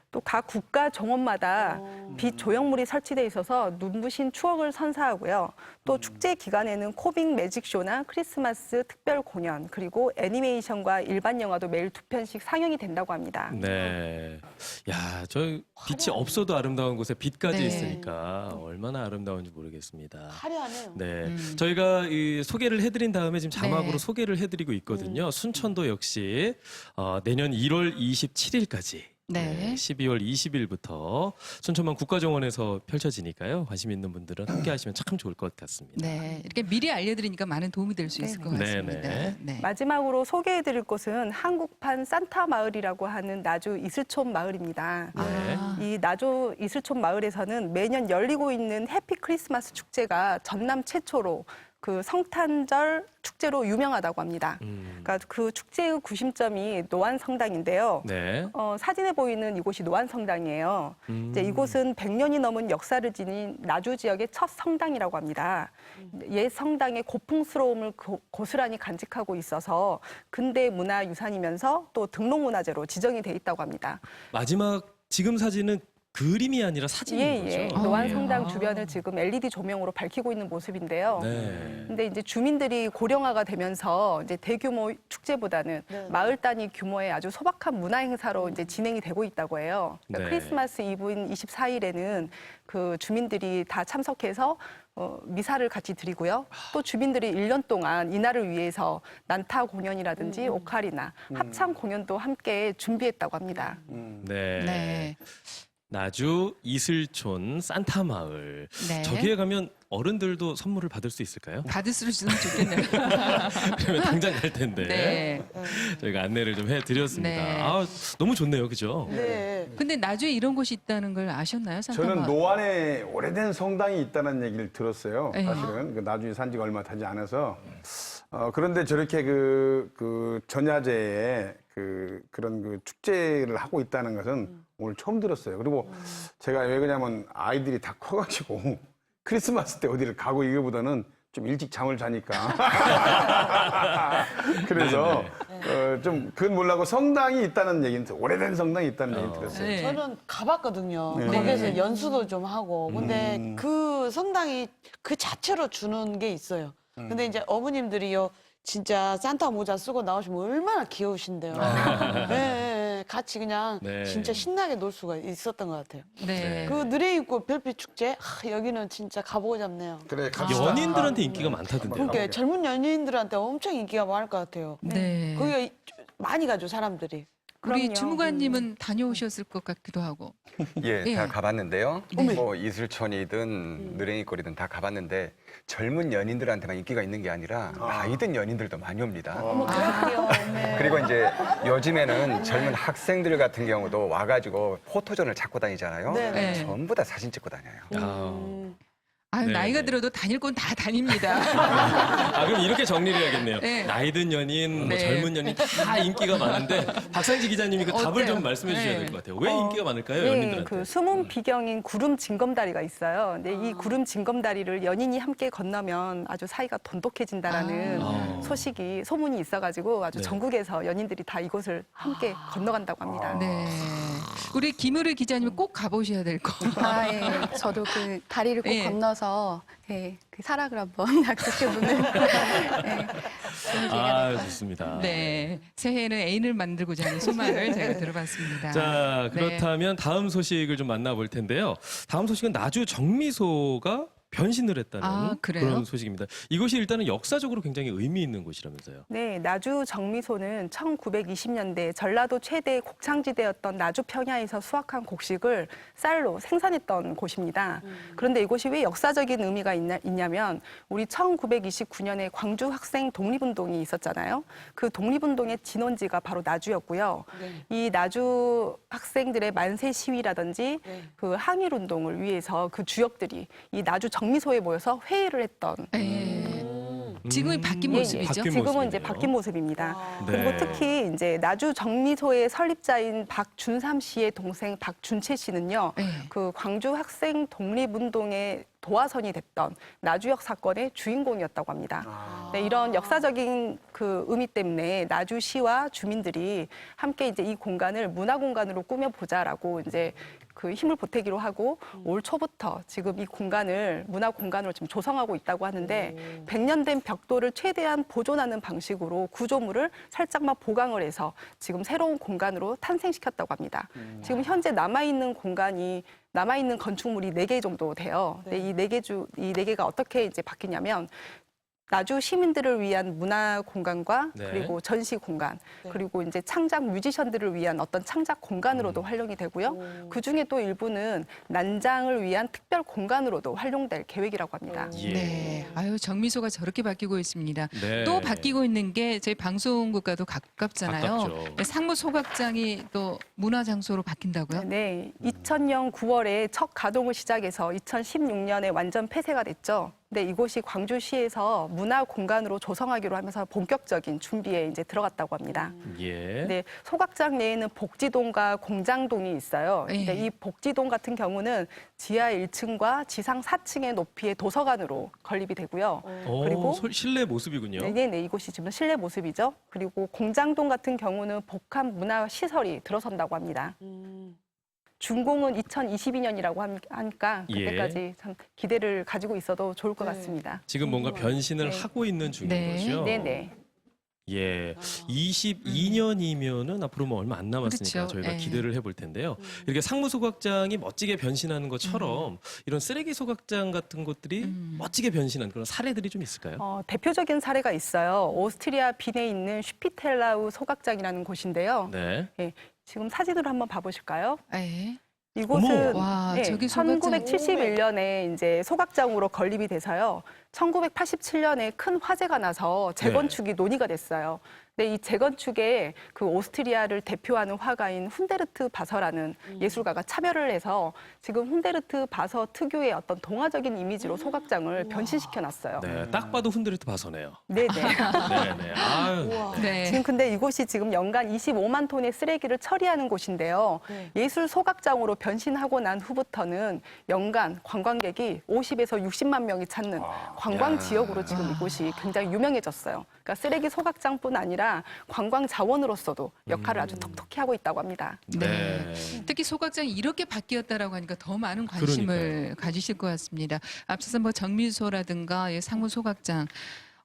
또 각 국가 정원마다 빛 조형물이 설치돼 있어서 눈부신 추억을 선사하고요. 또 축제 기간에는 코빅 매직쇼나 크리스마스 특별 공연 그리고 애니메이션과 일반 영화도 매일 2편씩 상영이 된다고 합니다. 네. 야, 저 빛이 없어도 아름다운 곳에 빛까지 네. 있으니까 얼마나 아름다운지 모르겠습니다. 화려하네요. 네. 저희가 이 소개를 해드린 다음에 지금 자막으로 네. 소개를 해드리고 있거든요. 순천도 역시 내년 1월 27일까지. 네. 12월 20일부터 순천만 국가정원에서 펼쳐지니까요. 관심 있는 분들은 함께 하시면 참 좋을 것 같습니다. 네. 이렇게 미리 알려드리니까 많은 도움이 될 수 있을 것 네. 같습니다. 네. 네. 마지막으로 소개해드릴 곳은 한국판 산타 마을이라고 하는 나주 이슬촌 마을입니다. 네. 이 나주 이슬촌 마을에서는 매년 열리고 있는 해피 크리스마스 축제가 전남 최초로 그 성탄절 축제로 유명하다고 합니다. 그러니까 그 축제의 구심점이 노안성당인데요. 네. 사진에 보이는 이곳이 노안성당이에요. 이제 이곳은 100년이 넘은 역사를 지닌 나주 지역의 첫 성당이라고 합니다. 옛 성당의 고풍스러움을 고스란히 간직하고 있어서 근대 문화유산이면서 또 등록문화재로 지정이 돼 있다고 합니다. 마지막 지금 사진은 그림이 아니라 사진인 예. 거죠? 노안성당 아. 주변을 지금 LED 조명으로 밝히고 있는 모습인데요. 네. 근데 이제 주민들이 고령화가 되면서 이제 대규모 축제보다는 네. 마을 단위 규모의 아주 소박한 문화 행사로 이제 진행이 되고 있다고 해요. 그러니까 네. 크리스마스 이브인 24일에는 그 주민들이 다 참석해서 미사를 같이 드리고요. 또 주민들이 1년 동안 이날을 위해서 난타 공연이라든지 오카리나 합창 공연도 함께 준비했다고 합니다. 네. 네. 나주 이슬촌 산타 마을. 네. 저기에 가면 어른들도 선물을 받을 수 있을까요? 받을 수 있으면 좋겠네요. 그러면 당장 갈 텐데. 네. 저희가 안내를 좀 해드렸습니다. 네. 너무 좋네요, 그죠? 네. 근데 나주에 이런 곳이 있다는 걸 아셨나요? 산타마을? 저는 노안에 오래된 성당이 있다는 얘기를 들었어요. 네. 사실은 그 나중에 산지가 얼마 되지 않아서 그런데 저렇게 그 전야제에 그런 그 축제를 하고 있다는 것은 오늘 처음 들었어요. 그리고 제가 왜 그러냐면 아이들이 다 커가지고 크리스마스 때 어디를 가고 이거보다는 좀 일찍 잠을 자니까. 그래서 좀 그건 몰라고 성당이 있다는 얘기는 오래된 성당이 있다는 얘기 들었어요. 네. 저는 가봤거든요. 네. 거기에서 연수도 좀 하고. 근데 그 성당이 그 자체로 주는 게 있어요. 근데 이제 어머님들이요. 진짜 산타 모자 쓰고 나오시면 얼마나 귀여우신데요. 네, 같이 그냥 네. 진짜 신나게 놀 수가 있었던 것 같아요. 네. 그 느레이꽃 별빛 축제 여기는 진짜 가보고 잡네요. 그래, 갑시다. 연인들한테 인기가 많다던데요. 그러니까 젊은 연예인들한테 엄청 인기가 많을 것 같아요. 네. 거기가 많이 가죠 사람들이. 우리 그럼요. 주무관님은 다녀오셨을 것 같기도 하고. 예, 예. 다 가봤는데요. 네. 뭐 이슬촌이든 느랭이거리든 다 가봤는데 젊은 연인들한테만 인기가 있는 게 아니라 나이 든 연인들도 많이 옵니다. 그리고 이제 요즘에는 젊은 학생들 같은 경우도 와가지고 포토존을 찾고 다니잖아요. 네. 전부 다 사진 찍고 다녀요. 아유, 네, 나이가 네. 들어도 다닐 건 다 다닙니다. 아, 그럼 이렇게 정리를 해야겠네요. 네. 나이든 연인, 뭐 네. 젊은 연인 다 인기가 많은데 박상지 기자님이 그 답을 어때요? 좀 말씀해 주셔야 네. 될 것 같아요. 왜 인기가 많을까요, 예, 연인들한테? 그 숨은 비경인 구름 징검다리가 있어요. 근데 이 구름 징검다리를 연인이 함께 건너면 아주 사이가 돈독해진다라는 아. 소문이 있어가지고 아주 네. 전국에서 연인들이 다 이곳을 함께 건너간다고 합니다. 네. 우리 김우리 기자님 꼭 가보셔야 될 거. 아, 예. 저도 그 다리를 꼭 예. 건너서 예, 그 사랑을 한번 약속해보는 예, 그런 기회가 아, 될것 좋습니다. 네. 새해에는 애인을 만들고자 하는 소망을 저희가 들어봤습니다. 자, 네. 그렇다면 다음 소식을 좀 만나볼 텐데요. 다음 소식은 나주 정미소가 변신을 했다는 아, 그래요? 그런 소식입니다. 이것이 일단은 역사적으로 굉장히 의미 있는 곳이라면서요. 네, 나주 정미소는 1920년대 전라도 최대 곡창지대였던 나주 평야에서 수확한 곡식을 쌀로 생산했던 곳입니다. 그런데 이곳이 왜 역사적인 의미가 있냐면 우리 1929년에 광주 학생 독립운동이 있었잖아요. 그 독립운동의 진원지가 바로 나주였고요. 이 나주 학생들의 만세 시위라든지 그 항일운동을 위해서 그 주역들이 이 나주 정미소에 모여서 회의를 했던 예. 지금이 바뀐 예, 예. 모습이죠. 바뀐 지금은 모습이네요. 이제 바뀐 모습입니다. 네. 그리고 특히 이제 나주 정미소의 설립자인 박준삼 씨의 동생 박준채 씨는요. 네. 그 광주 학생 독립운동의 도화선이 됐던 나주역 사건의 주인공이었다고 합니다. 네, 이런 역사적인 그 의미 때문에 나주시와 주민들이 함께 이제 이 공간을 문화 공간으로 꾸며 보자라고 이제 그 힘을 보태기로 하고 올 초부터 지금 이 공간을 문화 공간으로 지금 조성하고 있다고 하는데 100년 된 벽돌을 최대한 보존하는 방식으로 구조물을 살짝만 보강을 해서 지금 새로운 공간으로 탄생시켰다고 합니다. 지금 현재 남아있는 건축물이 4개 정도 돼요. 근데 이 4개가 어떻게 이제 바뀌냐면 나주 시민들을 위한 문화 공간과 네. 그리고 전시 공간, 그리고 이제 창작 뮤지션들을 위한 어떤 창작 공간으로도 활용이 되고요. 그 중에 또 일부는 난장을 위한 특별 공간으로도 활용될 계획이라고 합니다. 예. 네. 아유, 정미소가 저렇게 바뀌고 있습니다. 네. 또 바뀌고 있는 게 저희 방송국과도 가깝잖아요. 가깝죠. 네, 상무 소각장이 또 문화 장소로 바뀐다고요? 네, 2000년 9월에 첫 가동을 시작해서 2016년에 완전 폐쇄가 됐죠. 네, 이곳이 광주시에서 문화 공간으로 조성하기로 하면서 본격적인 준비에 이제 들어갔다고 합니다. 예. 네, 소각장 내에는 복지동과 공장동이 있어요. 예. 근데 이 복지동 같은 경우는 지하 1층과 지상 4층의 높이의 도서관으로 건립이 되고요. 그리고 실내 모습이군요. 네, 이곳이 지금 실내 모습이죠. 그리고 공장동 같은 경우는 복합 문화 시설이 들어선다고 합니다. 준공은 2022년이라고 하니까 그때까지 참 기대를 가지고 있어도 좋을 것 같습니다. 지금 뭔가 변신을 네. 하고 있는 중인 네. 거죠. 네네. 예, 22년이면은 앞으로 뭐 얼마 안 남았으니까 그렇죠. 저희가 예. 기대를 해볼 텐데요. 이렇게 상무 소각장이 멋지게 변신하는 것처럼 이런 쓰레기 소각장 같은 것들이 멋지게 변신한 그런 사례들이 좀 있을까요? 대표적인 사례가 있어요. 오스트리아 빈에 있는 슈피텔라우 소각장이라는 곳인데요. 네. 예, 지금 사진으로 한번 봐보실까요? 예. 이곳은 와, 예, 저기 소각장. 1971년에 이제 소각장으로 건립이 돼서요. 1987년에 큰 화재가 나서 재건축이 논의가 됐어요. 근데 이 재건축에 그 오스트리아를 대표하는 화가인 훈데르트 바서라는 예술가가 참여를 해서 지금 훈데르트 바서 특유의 어떤 동화적인 이미지로 소각장을 변신시켜 놨어요. 네, 딱 봐도 흔들리트 봐서네요. 네네. 네네. 아유. 네. 지금 근데 이곳이 지금 연간 25만 톤의 쓰레기를 처리하는 곳인데요. 예술 소각장으로 변신하고 난 후부터는 연간 관광객이 50에서 60만 명이 찾는 관광 지역으로 지금 이곳이 굉장히 유명해졌어요. 그러니까 쓰레기 소각장뿐 아니라 관광 자원으로서도 역할을 아주 톡톡히 하고 있다고 합니다. 네. 특히 소각장이 이렇게 바뀌었다라고 하니까 더 많은 관심을 그러니까요. 가지실 것 같습니다. 앞서서 뭐 정미소라든가 상무 소각장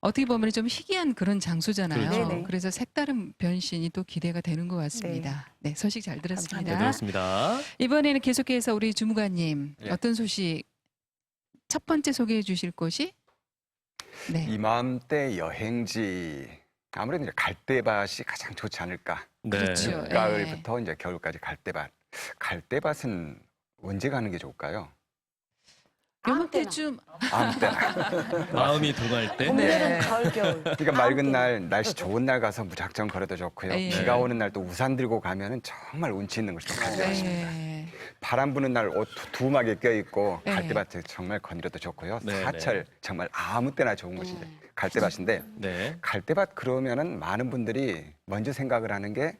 어떻게 보면 좀 희귀한 그런 장소잖아요. 그렇죠. 네네. 그래서 색다른 변신이 또 기대가 되는 것 같습니다. 네, 소식 잘 네, 들었습니다. 들었습니다. 이번에는 계속해서 우리 주무관님 예. 어떤 소식 첫 번째 소개해 주실 곳이 네. 이맘때 여행지 아무래도 이제 갈대밭이 가장 좋지 않을까. 네. 그렇죠. 가을부터 이제 겨울까지 갈대밭. 갈대밭은 언제 가는 게 좋을까요? 요맘때쯤 아무 때나. 마음이 동할 때. 봄, 네. 여름, 가을, 겨울. 그러니까 맑은 날, 날씨 좋은 날 가서 무작정 걸어도 좋고요. 예. 비가 오는 날 또 우산 들고 가면은 정말 운치 있는 것이 또 갈대밭입니다. 네. 바람 부는 날 옷 두툼하게 껴입고 네. 갈대밭에 정말 거닐어도 좋고요. 네, 사철 정말 아무 때나 좋은 곳이 이제 갈대밭인데 네. 갈대밭 그러면은 많은 분들이 먼저 생각을 하는 게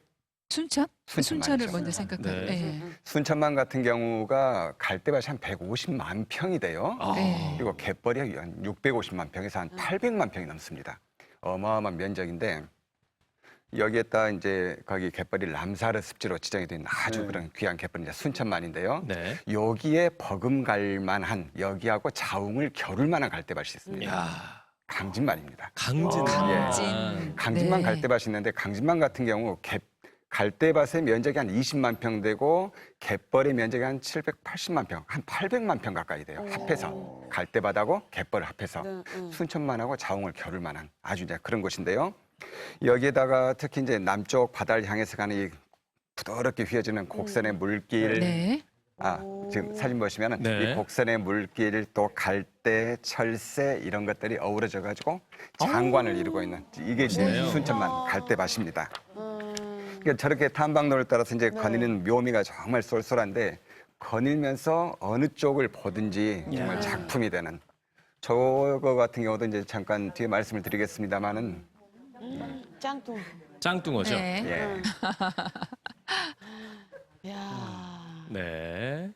순천? 순천을 순천만이죠. 먼저 생각해요. 네. 네. 순천만 같은 경우가 갈대밭이 한 150만 평이 돼요. 아. 네. 그리고 갯벌이 한 650만 평에서 한 800만 평이 넘습니다. 어마어마한 면적인데 여기에다 이제 거기 갯벌이 람사르 습지로 지정이 된 아주 그런 귀한 갯벌이 이제 순천만인데요. 네. 여기에 버금갈 만한 여기하고 자웅을 겨룰 만한 갈대밭이 있습니다. 야, 강진만입니다. 강진. 강진. 강진만 네. 갈대밭이 있는데 강진만 같은 경우 갈대밭의 면적이 한 20만 평 되고 갯벌의 면적이 한 780만 평, 한 800만 평 가까이 돼요. 합해서 갈대밭하고 갯벌을 합해서 순천만하고 자웅을 겨룰 만한 아주 이제 그런 곳인데요. 여기에다가 특히 이제 남쪽 바다를 향해서 가는 이 부드럽게 휘어지는 곡선의 물길, 네. 지금 사진 보시면은 네. 이 곡선의 물길 또 갈대, 철새 이런 것들이 어우러져 가지고 장관을 이루고 있는 이게 이제 그래요? 순천만 갈대밭입니다. 그러니까 저렇게 탐방로를 따라서 이제 거니는 묘미가 정말 쏠쏠한데 거닐면서 어느 쪽을 보든지 정말 작품이 되는 저거 같은 경우도 이제 잠깐 뒤에 말씀을 드리겠습니다만은 짱뚱. 짱뚱어죠. 네. 예. 야. 네.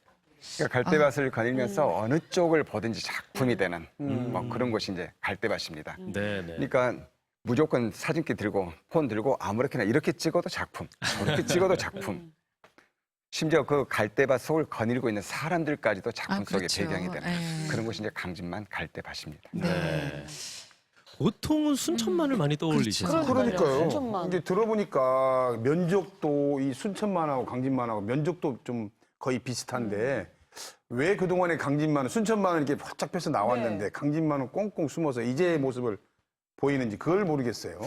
그러니까 갈대밭을 거닐면서 어느 쪽을 보든지 작품이 되는 뭐 그런 곳이 이제 갈대밭입니다. 네, 네. 그러니까 무조건 사진기 들고 폰 들고 아무렇게나 이렇게 찍어도 작품, 저렇게 찍어도 작품. 심지어 그 갈대밭 속을 거닐고 있는 사람들까지도 작품 속에 그렇죠. 배경이 되는 네. 그런 곳이 이제 강진만 갈대밭입니다. 네. 보통은 순천만을 많이 떠올리시죠. 그러니까요. 순천만. 이제 들어보니까 면적도 이 순천만하고 강진만하고 면적도 좀 거의 비슷한데 왜 그동안에 강진만은 순천만은 이렇게 활짝 펴서 나왔는데 강진만은 꽁꽁 숨어서 이제의 모습을 보이는지 그걸 모르겠어요.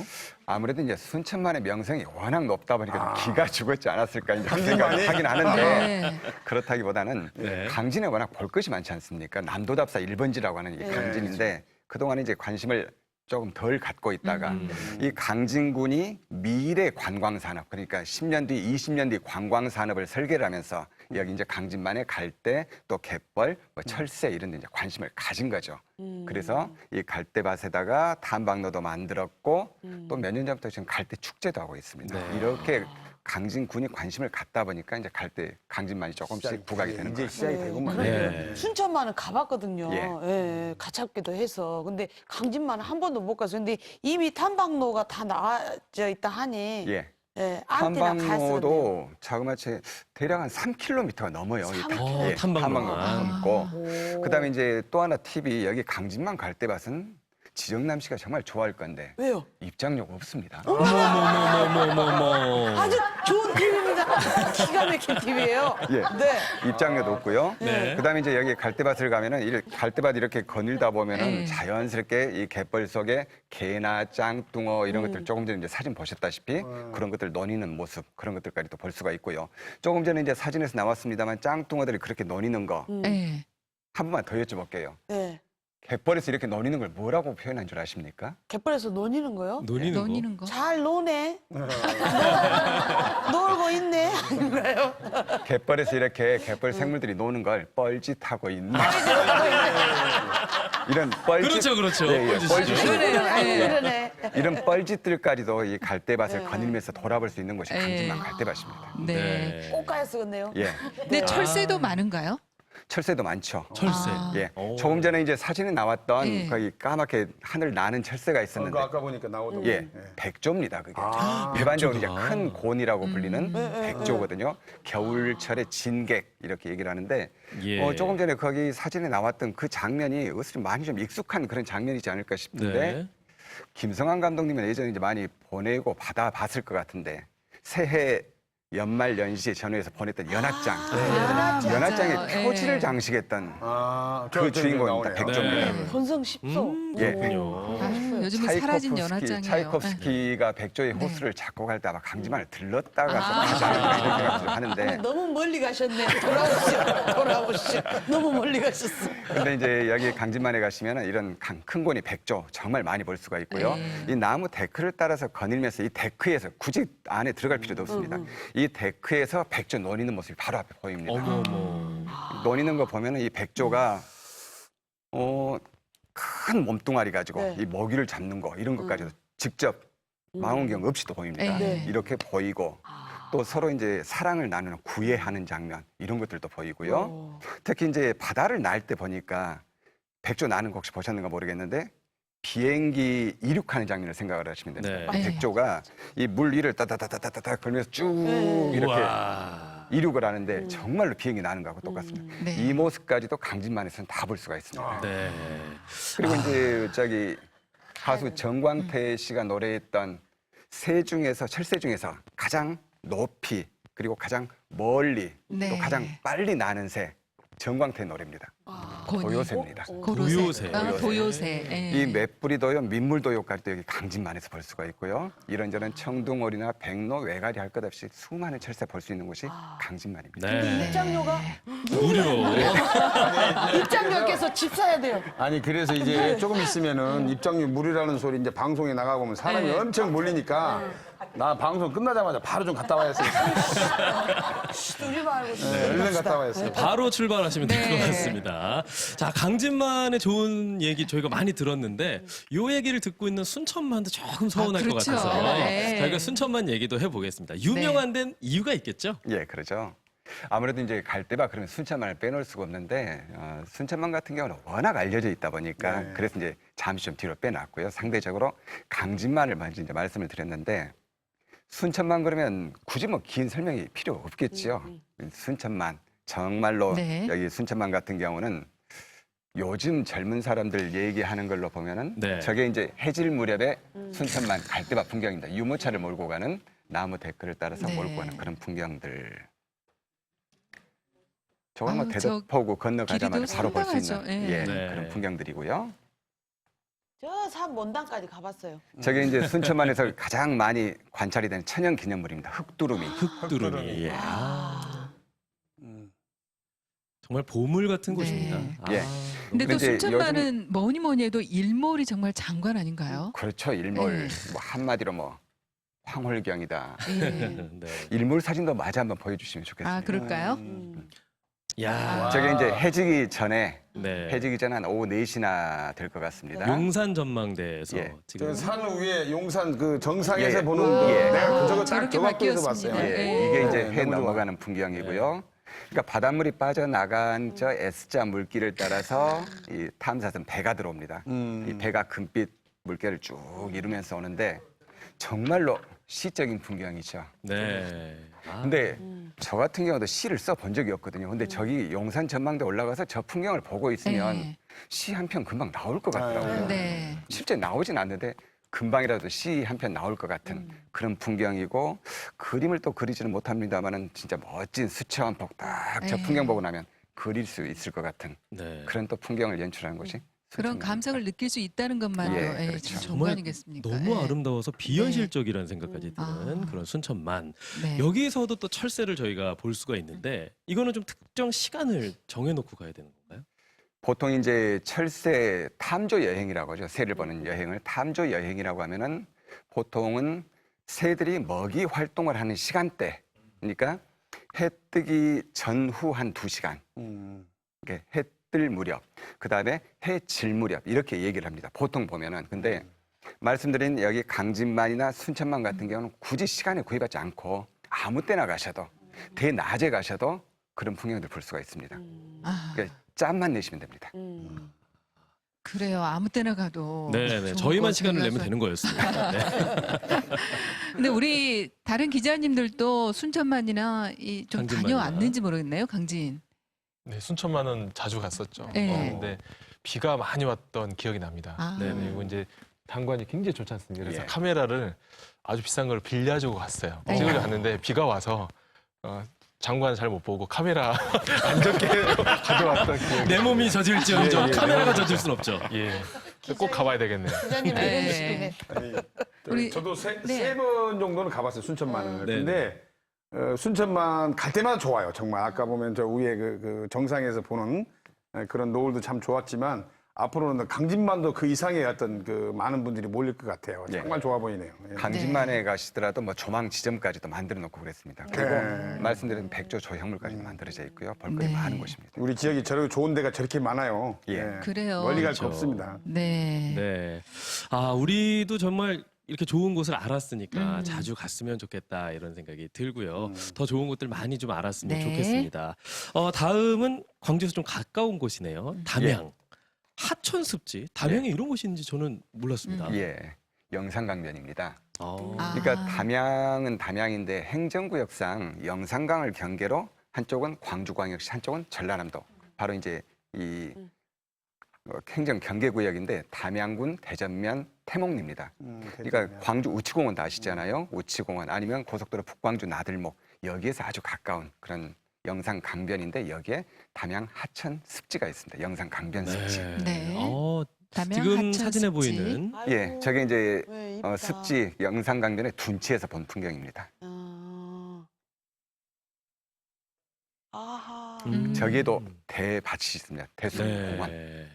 아무래도 이제 순천만의 명성이 워낙 높다 보니까 아. 기가 죽었지 않았을까 이제 그런 강진만이? 생각을 하긴 하는데 네. 그렇다기보다는 네. 강진에 워낙 볼 것이 많지 않습니까? 남도답사 1번지라고 하는 이 강진인데 그동안에 이제 관심을 조금 덜 갖고 있다가 이 강진군이 미래 관광산업 그러니까 10년 뒤, 20년 뒤 관광산업을 설계를 하면서 여기 이제 강진만에 갈대 또 갯벌, 뭐 철새 이런 데 이제 관심을 가진 거죠. 그래서 이 갈대밭에다가 탐방로도 만들었고 또 몇 년 전부터 지금 갈대 축제도 하고 있습니다. 네. 이렇게 강진군이 관심을 갖다 보니까 이제 갈대 강진만이 조금씩 부각이 되는 이제 거예요. 시작이 되구만. 네. 순천만은 가봤거든요. 예. 예, 가깝기도 해서. 근데 강진만은 한 번도 못 가서. 근데 이미 탐방로가 다 나와져 있다 하니. 예. 예, 아무 때나 갔어요. 탐방로도 자그마치 대략 한 3km가 넘어요. 이 어, 탐방로가. 넘고. 그다음에 이제 또 하나 팁이 여기 강진만 갈대밭은 지정남 씨가 정말 좋아할 건데 왜요? 입장료가 없습니다. 어머머머머머머. 아주 좋은 팁입니다. 기가 막힌 팁이에요. 예. 네. 입장료도 없고요. 네. 그다음에 이제 여기 갈대밭을 가면은 이 갈대밭 이렇게 거닐다 보면은 네. 자연스럽게 이 갯벌 속에 개나 짱뚱어 이런 것들 조금 전에 이제 사진 보셨다시피 그런 것들 노니는 모습 그런 것들까지 또 볼 수가 있고요. 조금 전에 이제 사진에서 나왔습니다만 짱뚱어들이 그렇게 노니는 거 한 네. 번만 더 여쭤볼게요. 네. 갯벌에서 이렇게 노니는 걸 뭐라고 표현한 줄 아십니까? 갯벌에서 노니는 거요? 노니는 거. 노니는 거. 잘 노네. 놀고 있네. 아닌가요? 갯벌에서 이렇게 갯벌 생물들이 노는 걸 뻘짓하고 있는 이런 뻘짓 그렇죠, 그렇죠. 예, 예, 뻘짓이죠. 뻘짓. 그러네요. 예. 그러네. 이런 뻘짓들까지도 이 갈대밭을 거닐면서 돌아볼 수 있는 곳이 강진만 갈대밭입니다. 네. 꽃가에 쓰겠네요. 예, 근데 철새도 많은가요? 철새도 많죠. 철새. 아. 예, 오. 조금 전에 이제 사진에 나왔던 예. 거기 까맣게 하늘 나는 철새가 있었는데, 아까 보니까 나오더군요. 예, 백조입니다. 그게 아, 일반적으로 이제 백조다. 큰 곤이라고 불리는 백조거든요. 겨울철에 진객 이렇게 얘기를 하는데 예. 조금 전에 거기 사진에 나왔던 그 장면이 어슬 많이 좀 익숙한 그런 장면이지 않을까 싶은데 네. 김성환 감독님은 예전에 이제 많이 보내고 받아봤을 것 같은데 새해 연말 연시에 전후에서 보냈던 연합장, 연합장에 맞아요. 표지를 예. 장식했던 아, 그 주인공입니다. 나오네요. 백조입니다. 네. 본성 10소. 예. 그렇군요. 아, 요즘은 사라진 연화장이에요. 차이콥스키가 백조의 네. 호수를 작곡할 때 아마 강진만을 들렀다가 썼지 않을까 이런 생각을 좀 하는데 너무 멀리 가셨네요. 돌아오시오. 너무 멀리 가셨어. 근데 이제 여기 강진만에 가시면 이런 큰 고니 백조 정말 많이 볼 수가 있고요. 이 나무 데크를 따라서 거닐면서 이 데크에서 굳이 안에 들어갈 필요도 없습니다. 이 데크에서 백조 노니는 모습이 바로 앞에 보입니다. 어머. 노니는 거 보면은 이 백조가 큰 몸뚱아리 가지고 네. 이 먹이를 잡는 거 이런 것까지도 직접 망원경 없이도 보입니다. 네. 이렇게 보이고 또 서로 이제 사랑을 나누는 구애하는 장면 이런 것들도 보이고요. 특히 이제 바다를 날 때 보니까 백조 나는 거 혹시 보셨는가 모르겠는데 비행기 이륙하는 장면을 생각을 하시면 됩니다. 네. 백조가 이 물 위를 따다다다다다 걸면서 쭉 이렇게 우와. 이륙을 하는데 정말로 비행기 나는 거하고 똑같습니다. 네. 이 모습까지도 강진만에서는 다 볼 수가 있습니다. 네. 그리고 이제 저기 가수 정광태 씨가 노래했던 새 중에서 철새 중에서 가장 높이 그리고 가장 멀리 네. 또 가장 빨리 나는 새 정광태 노래입니다. 고니. 고요새입니다. 고로새. 도요새. 도요새. 예. 이 맷뿌리도요, 민물도요까지도 여기 강진만에서 볼 수가 있고요. 이런저런 청둥오리나 백로, 외가리 할 것 없이 수많은 철새 볼 수 있는 곳이 강진만입니다. 네. 입장료가 무료. 입장료께서 집 사야 돼요. 아니 그래서 이제 조금 있으면은 입장료 무료라는 소리 이제 방송에 나가 보면 사람이 네. 엄청 몰리니까 나 방송 끝나자마자 바로 좀 갔다 와야겠어요. 우리 말고 얼른 갔다 와야겠어요. 바로 출발하시면 될 것 네. 같습니다. 자, 강진만의 좋은 얘기 저희가 많이 들었는데 요 얘기를 듣고 있는 순천만도 조금 서운할 것 그렇죠. 같아서 네. 저희가 순천만 얘기도 해보겠습니다. 유명한 데는 이유가 있겠죠? 예, 그러죠. 아무래도 이제 갈대밭 그러면 순천만을 빼놓을 수가 없는데 순천만 같은 경우는 워낙 알려져 있다 보니까 그래서 이제 잠시 좀 뒤로 빼놨고요. 상대적으로 강진만을 먼저 이제 말씀을 드렸는데 순천만 그러면 굳이 뭐 긴 설명이 필요 없겠죠. 순천만 정말로 네. 여기 순천만 같은 경우는 요즘 젊은 사람들 얘기하는 걸로 보면은 네. 저게 이제 해질 무렵에 순천만 갈대밭 풍경입니다. 유모차를 몰고 가는 나무 데크를 따라서 네. 몰고 가는 그런 풍경들. 저건 뭐 아우, 저 대덕포구 건너가자마자 길이도 바로 볼 수 있는 상당하죠. 예. 예, 네. 그런 풍경들이고요. 저 산 원당까지 가봤어요. 저게 이제 순천만에서 가장 많이 관찰이 되는 천연 기념물입니다. 흑두루미. 흑두루미. 예. 정말 보물 같은 네. 곳입니다. 예. 근데 또 근데 이제 순천만은 뭐니 해도 일몰이 정말 장관 아닌가요? 그렇죠. 일몰. 네. 뭐 한마디로 뭐 황홀경이다. 예. 네. 일몰 사진도 마저 한번 보여주시면 좋겠습니다. 아, 그럴까요? 야. 저게 이제 해지기 전에 네. 해지기 전에 한 오후 4시나 될 것 같습니다. 용산 전망대에서 예. 지금 산 위에 용산 그 정상에서 예. 보는 예. 내가 저거 딱 저렇게 저 각도에서 바뀌었습니다. 봤어요. 예, 예. 이게 이제 네, 해 너무 좋아. 넘어가는 풍경이고요. 그러니까 바닷물이 빠져나간 저 S자 물길을 따라서 이 탐사선 배가 들어옵니다. 이 배가 금빛 물결을 쭉 이루면서 오는데 정말로 시적인 풍경이죠. 네. 아, 근데 저 같은 경우도 시를 써본 적이 없거든요. 근데 저기 용산 전망대 올라가서 저 풍경을 보고 있으면 네. 시 한 편 금방 나올 것 같더라고요. 네. 실제 나오진 않는데 금방이라도 시 한 편 나올 것 같은 그런 풍경이고 그림을 또 그리지는 못합니다만은 진짜 멋진 수채화폭 딱 저 네. 풍경 보고 나면 그릴 수 있을 것 같은 네. 그런 또 풍경을 연출하는 곳이 그런 순천만입니다. 감성을 느낄 수 있다는 것만으로 예, 예, 그렇죠. 참 좋은 거 정말 아니겠습니까? 너무 예. 아름다워서 비현실적이라는 생각까지 드는 아. 그런 순천만. 네. 여기에서도 또 철새를 저희가 볼 수가 있는데 이거는 좀 특정 시간을 정해놓고 가야 되는 건가요? 보통 이제 철새 탐조 여행이라고 하죠. 새를 보는 여행을 탐조 여행이라고 하면은 보통은 새들이 먹이 활동을 하는 시간대. 그러니까 해 뜨기 전후 한 2시간. 이렇게 해 뜰 무렵. 그다음에 해 질 무렵. 이렇게 얘기를 합니다. 보통 보면은. 근데 말씀드린 여기 강진만이나 순천만 같은 경우는 굳이 시간에 구애받지 않고 아무 때나 가셔도 대낮에 가셔도 그런 풍경들 볼 수가 있습니다. 아, 그러니까 짬만 내시면 됩니다. 그래요. 아무 때나 가도. 네네. 좋은 저희만 거 시간을 내면 생겨서. 되는 거였습니다. 네. 근데 우리 다른 기자님들도 순천만이나 좀 강진만이나. 다녀왔는지 모르겠네요. 강진. 네, 순천만은 자주 갔었죠. 네. 근데 비가 많이 왔던 기억이 납니다. 아. 네네. 그리고 이제 당관이 굉장히 좋지 않습니까? 그래서 예. 카메라를 아주 비싼 걸 빌려주고 갔어요. 네. 찍으려 갔는데 비가 와서 장관 잘 못 보고 카메라 안 좋게 가져왔던 기억이. 내 몸이 젖을지언정 예, 예. 카메라가 젖을 순 없죠. 예. 꼭 가봐야 되겠네요. 기자님 네. 이름이시네. 아니, 우리- 저도 네. 세 번 정도는 가봤어요, 순천만을. 네. 근데 순천만 갈 때마다 좋아요, 정말. 아까 보면 저 위에 그 정상에서 보는 그런 노을도 참 좋았지만 앞으로는 강진만도 그 이상의 어떤 그 많은 분들이 몰릴 것 같아요. 예. 정말 좋아 보이네요. 예. 강진만에 가시더라도 뭐 조망 지점까지도 만들어 놓고 그랬습니다. 그리고 네. 말씀드린 백조 조형물까지 만들어져 있고요. 볼거리 네. 많은 곳입니다. 우리 지역이 저렇게 좋은 데가 저렇게 많아요. 예. 그래요. 멀리 갈 그렇죠. 거 없습니다. 네. 네. 아, 우리도 정말 이렇게 좋은 곳을 알았으니까 음. 자주 갔으면 좋겠다 이런 생각이 들고요. 더 좋은 곳들 많이 좀 알았으면 네. 좋겠습니다. 다음은 광주에서 좀 가까운 곳이네요. 담양. 하천습지. 담양에 이런 곳이 있는지 저는 몰랐습니다. 예, 영산강변입니다. 아. 그러니까 담양은 담양인데 행정구역상 영산강을 경계로 한쪽은 광주광역시, 한쪽은 전라남도. 바로 이제 이 행정 경계구역인데 담양군 대전면 태몽리입니다. 그러니까 광주 우치공원도 아시잖아요. 우치공원 아니면 고속도로 북광주 나들목 여기에서 아주 가까운 그런 영산 강변인데 여기에 담양 하천 습지가 있습니다. 영산 강변 습지. 네. 담양 지금 하천 사진에 습지. 보이는 예, 저게 이제 왜 이쁘다. 습지 영산 강변의 둔치에서 본 풍경입니다. 아하. 저기에도 대밭이 있습니다. 대수공원. 네.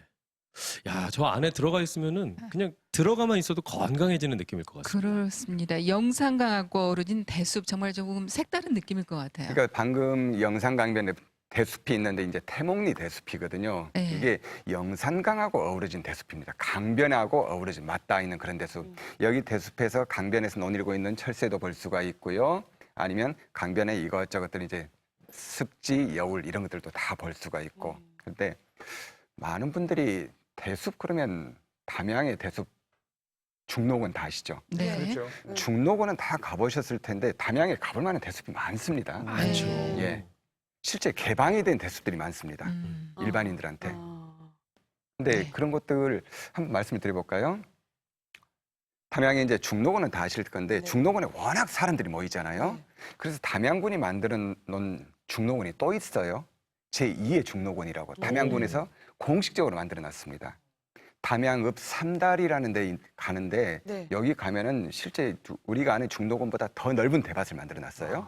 야, 저 안에 들어가 있으면은 그냥 들어가만 있어도 건강해지는 느낌일 것 같습니다. 그렇습니다. 영산강하고 어우러진 대숲 정말 조금 색다른 느낌일 것 같아요. 그러니까 방금 영산 강변에 대숲이 있는데 이제 태몽리 대숲이거든요. 네. 이게 영산강하고 어우러진 대숲입니다. 강변하고 어우러진 맞닿아 있는 그런 대숲. 여기 대숲에서 강변에서 논일고 있는 철새도 볼 수가 있고요. 아니면 강변에 이것저것들 이제 습지, 여울 이런 것들도 다 볼 수가 있고. 근데 많은 분들이 대숲 그러면 담양의 대숲 중록원 다 아시죠? 네. 그렇죠. 중록원은 다 가보셨을 텐데 담양에 가볼 만한 대숲이 많습니다. 많죠. 예. 실제 개방이 된 대숲들이 많습니다. 음. 일반인들한테. 아. 근데 네. 그런 것들 한번 말씀을 드려볼까요? 담양에 이제 중록원은 다 아실 건데 네. 중록원에 워낙 사람들이 모이잖아요. 네. 그래서 담양군이 만들어 놓은 중록원이 또 있어요. 제2의 중록원이라고 담양군에서 공식적으로 만들어 놨습니다. 담양읍 삼달이라는 데 가는데 네. 여기 가면은 실제 우리가 아는 중록원보다 더 넓은 대밭을 만들어 놨어요.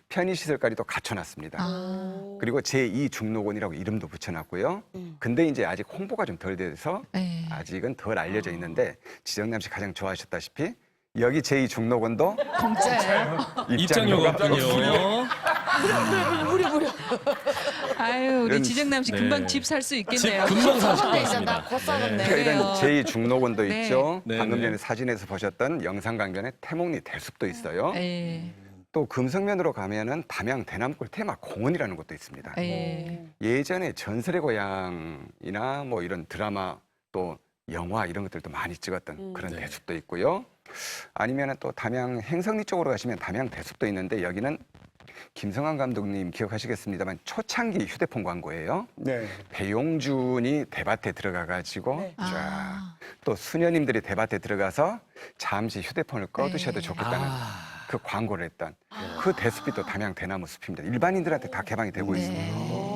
편의시설까지도 갖춰놨습니다. 아. 그리고 제2 중록원이라고 이름도 붙여놨고요. 근데 이제 아직 홍보가 좀 덜 돼서 네. 아직은 덜 알려져 있는데 지정남 씨 가장 좋아하셨다시피 여기 제2 중록원도 공짜예요. 입장료가 없군요. 아유, 우리 이런- 지정남 씨 네. 금방 집 살 수 있겠네요. 금방 사실 것 나 같습니다. 곧 사겠네. 그러니까 이런 그래요. 제2 중록원도 네. 있죠. 네, 방금 네. 전에 사진에서 보셨던 영산강변의 태몽리 대숲도 있어요. 예. 또 금성면으로 가면은 담양 대남골 테마 공원이라는 곳도 있습니다. 예. 예전에 전설의 고향이나 뭐 이런 드라마 또 영화 이런 것들도 많이 찍었던 그런 네. 대숲도 있고요. 아니면은 또 담양 행성리 쪽으로 가시면 담양 대숲도 있는데 여기는 김성환 감독님 기억하시겠습니다만 초창기 휴대폰 광고예요. 네. 배용준이 대밭에 들어가 가지고 네. 쫙 아. 또 수녀님들이 대밭에 들어가서 잠시 휴대폰을 꺼두셔도 네. 좋겠다는 아. 그 광고를 했던 그 대숲이 또 담양 대나무 숲입니다. 일반인들한테 다 개방이 되고 네. 있습니다. 네.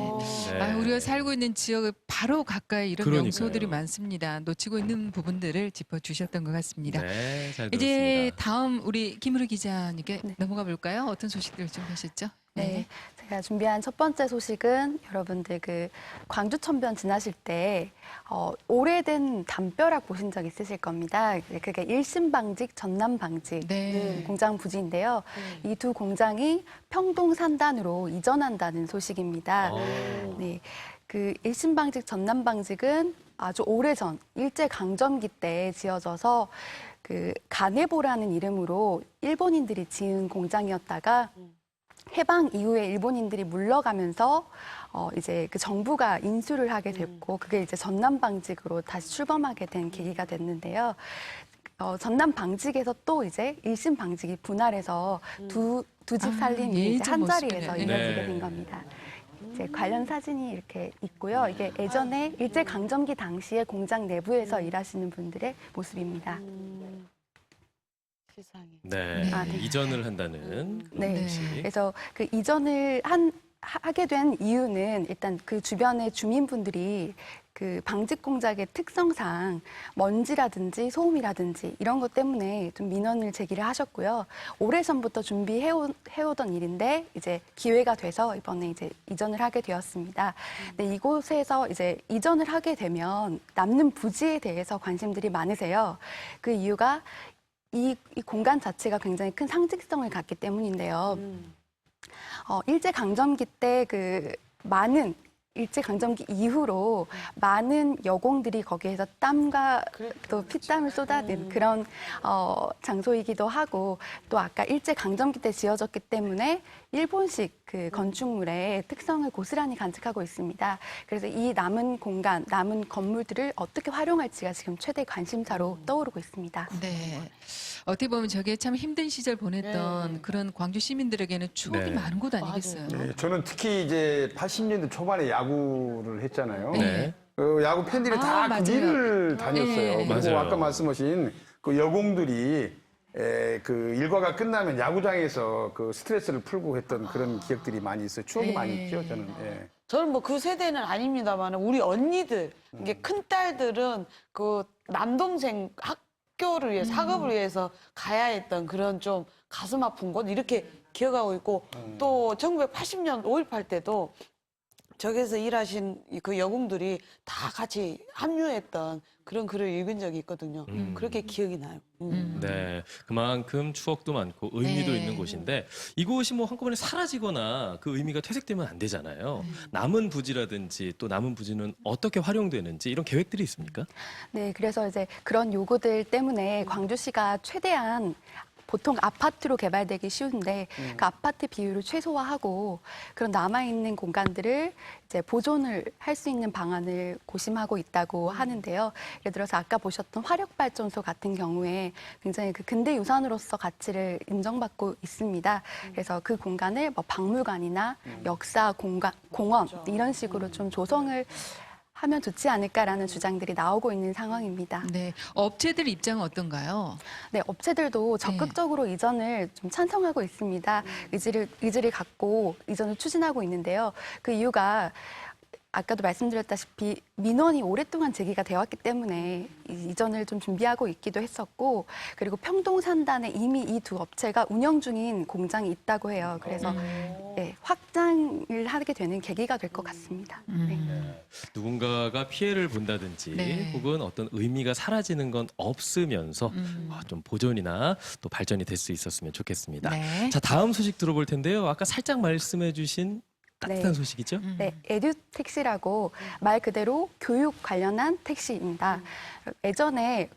아, 우리가 살고 있는 지역을 바로 가까이 이런 그러니까요. 명소들이 많습니다. 놓치고 있는 부분들을 짚어주셨던 것 같습니다. 네, 잘 이제 들었습니다. 다음 우리 김으로 기자님께 네. 넘어가 볼까요? 어떤 소식들 준비하셨죠? 네, 제가 준비한 첫 번째 소식은 여러분들 그 광주 천변 지나실 때 오래된 담벼락 보신 적 있으실 겁니다. 그게 일신방직, 전남방직 네. 공장 부지인데요. 이 두 공장이 평동 산단으로 이전한다는 소식입니다. 네, 그 일신방직, 전남방직은 아주 오래전 일제 강점기 때 지어져서 그 가네보라는 이름으로 일본인들이 지은 공장이었다가 해방 이후에 일본인들이 물러가면서 이제 그 정부가 인수를 하게 됐고 그게 이제 전남방직으로 다시 출범하게 된 계기가 됐는데요. 전남방직에서 또 이제 일신방직이 분할해서 두 집 살림이 이제 예전 한 자리에서 모습이네. 이루어지게 네. 된 겁니다. 이제 관련 사진이 이렇게 있고요. 이게 예전에 일제 강점기 당시에 공장 내부에서 일하시는 분들의 모습입니다. 세상에. 네. 아, 네. 이전을 한다는 그런 네. 방식. 그래서 그 이전을 한 하게 된 이유는 일단 그 주변의 주민분들이 그 방직 공작의 특성상 먼지라든지 소음이라든지 이런 것 때문에 좀 민원을 제기를 하셨고요. 오래전부터 준비해오던 일인데 이제 기회가 돼서 이번에 이제 이전을 하게 되었습니다. 근데 이곳에서 이제 이전을 하게 되면 남는 부지에 대해서 관심들이 많으세요. 그 이유가 이 공간 자체가 굉장히 큰 상징성을 갖기 때문인데요. 일제강점기 때 그 많은 일제강점기 이후로 많은 여공들이 거기에서 땀과 또 피땀을 쏟아낸 그런 장소이기도 하고 또 아까 일제강점기 때 지어졌기 때문에 일본식 그 건축물의 특성을 고스란히 간직하고 있습니다. 그래서 이 남은 공간, 남은 건물들을 어떻게 활용할지가 지금 최대 관심사로 떠오르고 있습니다. 네. 어떻게 보면 저게 참 힘든 시절 보냈던 네. 그런 광주 시민들에게는 추억이 네. 많은 곳 아니겠어요? 네, 저는 특히 이제 80년대 초반에 야구를 했잖아요. 네. 야구 팬들이 다 맞아요. 그 길을 다녔어요. 네. 그리고 맞아요. 아까 말씀하신 그 여공들이 그 일과가 끝나면 야구장에서 그 스트레스를 풀고 했던 그런 기억들이 많이 있어요. 추억이 네. 많이 있죠, 저는. 예. 저는 뭐 그 세대는 아닙니다만 우리 언니들, 이게 큰 딸들은 그 남동생 학교를 위해 학업을 위해서 가야 했던 그런 좀 가슴 아픈 곳 이렇게 기억하고 있고 또 1980년 5.18 때도 저기서 일하신 그 여공들이 다 같이 합류했던 그런 글을 읽은 적이 있거든요. 그렇게 기억이 나요. 네, 그만큼 추억도 많고 의미도 네. 있는 곳인데 이곳이 뭐 한꺼번에 사라지거나 그 의미가 퇴색되면 안 되잖아요. 남은 부지라든지 또 남은 부지는 어떻게 활용되는지 이런 계획들이 있습니까? 네, 그래서 이제 그런 요구들 때문에 광주시가 최대한 보통 아파트로 개발되기 쉬운데 그 아파트 비율을 최소화하고 그런 남아있는 공간들을 이제 보존을 할 수 있는 방안을 고심하고 있다고 하는데요. 예를 들어서 아까 보셨던 화력발전소 같은 경우에 굉장히 그 근대 유산으로서 가치를 인정받고 있습니다. 그래서 그 공간을 뭐 박물관이나 역사 공간, 공원 이런 식으로 좀 조성을 하면 좋지 않을까라는 주장들이 나오고 있는 상황입니다. 네. 업체들 입장은 어떤가요? 네, 업체들도 적극적으로 이전을 좀 찬성하고 있습니다. 의지를 갖고 이전을 추진하고 있는데요. 그 이유가 아까도 말씀드렸다시피 민원이 오랫동안 제기가 되어 왔기 때문에 이전을 좀 준비하고 있기도 했었고 그리고 평동산단에 이미 이 두 업체가 운영 중인 공장이 있다고 해요. 그래서 네, 확장을 하게 되는 계기가 될 것 같습니다. 네. 누군가가 피해를 본다든지 네. 혹은 어떤 의미가 사라지는 건 없으면서 좀 보존이나 또 발전이 될 수 있었으면 좋겠습니다. 네. 자, 다음 소식 들어볼 텐데요. 아까 살짝 말씀해 주신 따뜻한 네. 소식이죠? 네, 에듀택시라고 말 그대로 교육 관련한 택시입니다. 예전에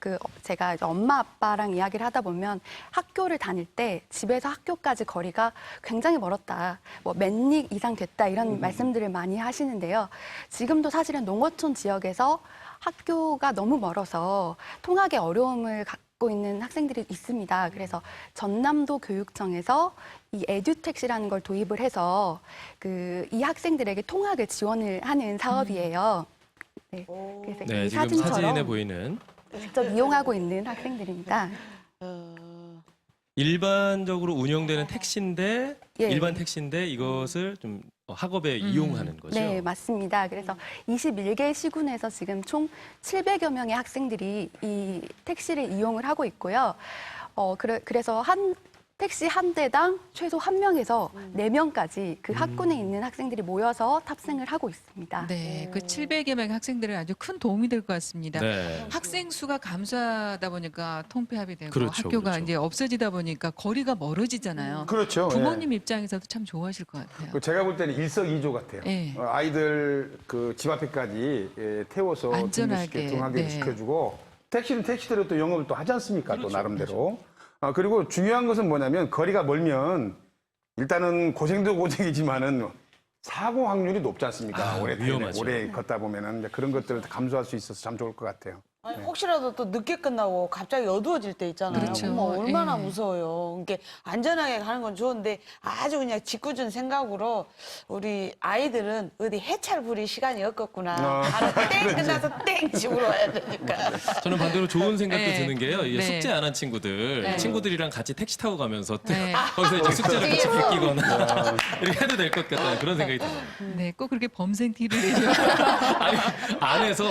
제가 이제 엄마 아빠랑 이야기를 하다 보면 학교를 다닐 때 집에서 학교까지 거리가 굉장히 멀었다. 뭐 몇 리 이상 됐다 이런 말씀들을 많이 하시는데요. 지금도 사실은 농어촌 지역에서 학교가 너무 멀어서 통학에 어려움을 갖고 있는 학생들이 있습니다. 그래서 전남도 교육청에서 이 에듀택시라는 걸 도입을 해서 이 학생들에게 통학을 지원을 하는 사업이에요. 네, 그래서 네, 이 지금 사진처럼 사진에 보이는 직접 이용하고 있는 학생들입니다. 일반적으로 운영되는 택시인데 예. 일반 택시인데 이것을 좀 학업에 이용하는 거죠. 네, 맞습니다. 그래서 21개 시군에서 지금 총 700여 명의 학생들이 이 택시를 이용을 하고 있고요. 그래서 택시 한 대당 최소 1명에서 4명까지 그 학군에 있는 학생들이 모여서 탑승을 하고 있습니다. 네. 그 700여 명의 학생들은 아주 큰 도움이 될 것 같습니다. 네. 학생 수가 감소하다 보니까 통폐합이 되고 그렇죠, 학교가 그렇죠. 이제 없어지다 보니까 거리가 멀어지잖아요. 그렇죠. 부모님 입장에서도 참 좋아하실 것 같아요. 제가 볼 때는 일석이조 같아요. 예. 아이들 그 집 앞에까지 태워서 안전하게, 등하게 네. 시켜주고 택시는 택시대로 또 영업을 또 하지 않습니까? 또 나름대로. 그리고 중요한 것은 뭐냐면 거리가 멀면 일단은 고생도 고생이지만은 사고 확률이 높지 않습니까? 아, 오래 위험하죠. 오래 걷다 보면은 그런 것들을 감소할 수 있어서 참 좋을 것 같아요. 아니, 혹시라도 또 늦게 끝나고 갑자기 어두워질 때 있잖아요. 그렇죠. 어머, 얼마나 예. 무서워요. 이게 안전하게 가는 건 좋은데 아주 그냥 짓궂은 생각으로 우리 아이들은 어디 해찰 부릴 시간이 없겠구나. 바로 땡 끝나서 땡 집으로 와야 되니까. 저는 반대로 좋은 생각도 네. 드는 게요. 이게 네. 숙제 안 한 친구들, 네. 친구들이랑 같이 택시 타고 가면서 네. 거기서 이제 숙제를 같이 베끼거나 이렇게 해도 될 것 같다는 그런 생각이 듭니다. 네, 꼭 그렇게 범생 티를 내죠. 아니, 안에서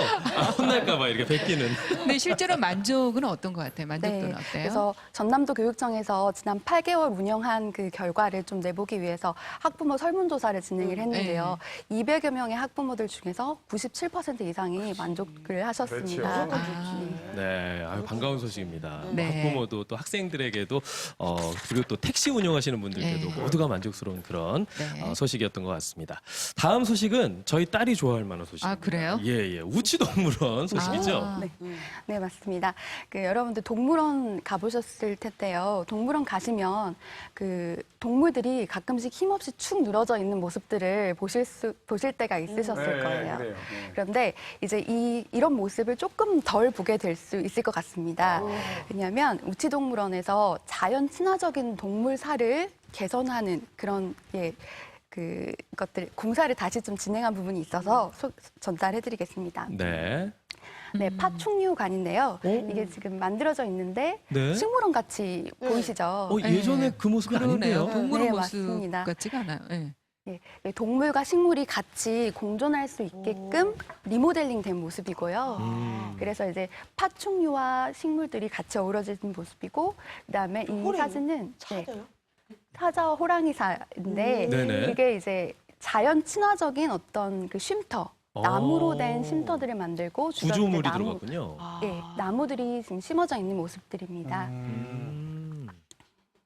혼날까봐 이렇게 베끼는. 근데 실제로 만족은 어떤 것 같아요? 만족도는 어때요? 그래서 전남도 교육청에서 지난 8개월 운영한 그 결과를 좀 내보기 위해서 학부모 설문조사를 진행을 했는데요. 200여 명의 학부모들 중에서 97% 이상이 만족을 하셨습니다. 그렇죠. 네, 아유, 반가운 소식입니다. 네. 학부모도 또 학생들에게도 그리고 또 택시 운영하시는 분들께도 네. 모두가 만족스러운 그런 네. 소식이었던 것 같습니다. 다음 소식은 저희 딸이 좋아할 만한 소식입니다. 아, 그래요? 예. 우치동물원 소식이죠. 아, 네, 맞습니다. 여러분들 동물원 가보셨을 텐데요. 동물원 가시면 그 동물들이 가끔씩 힘없이 축 늘어져 있는 모습들을 보실 때가 있으셨을 거예요. 그래요. 그런데 이제 이런 모습을 조금 덜 보게 될 수 있을 것 같습니다. 왜냐하면 우치동물원에서 자연 친화적인 동물사를 개선하는 그런 그것들 공사를 다시 좀 진행한 부분이 있어서 전달해드리겠습니다. 네. 네, 파충류관인데요. 이게 지금 만들어져 있는데 네. 식물원 같이 보이시죠? 예전에 그 모습이 그러네요. 아닌데요. 동물원 네, 모습 맞습니다. 같지가 않아요. 네. 네, 동물과 식물이 같이 공존할 수 있게끔 리모델링된 모습이고요. 그래서 이제 파충류와 식물들이 같이 어우러진 모습이고, 그다음에 이 호랑이? 사진은 찾아요? 사자와 호랑이사인데 네네. 이게 이제 자연 친화적인 어떤 그 쉼터, 나무로 된 쉼터들을 만들고 주변에 구조물이 나무, 들어갔군요. 예, 나무들이 지금 심어져 있는 모습들입니다.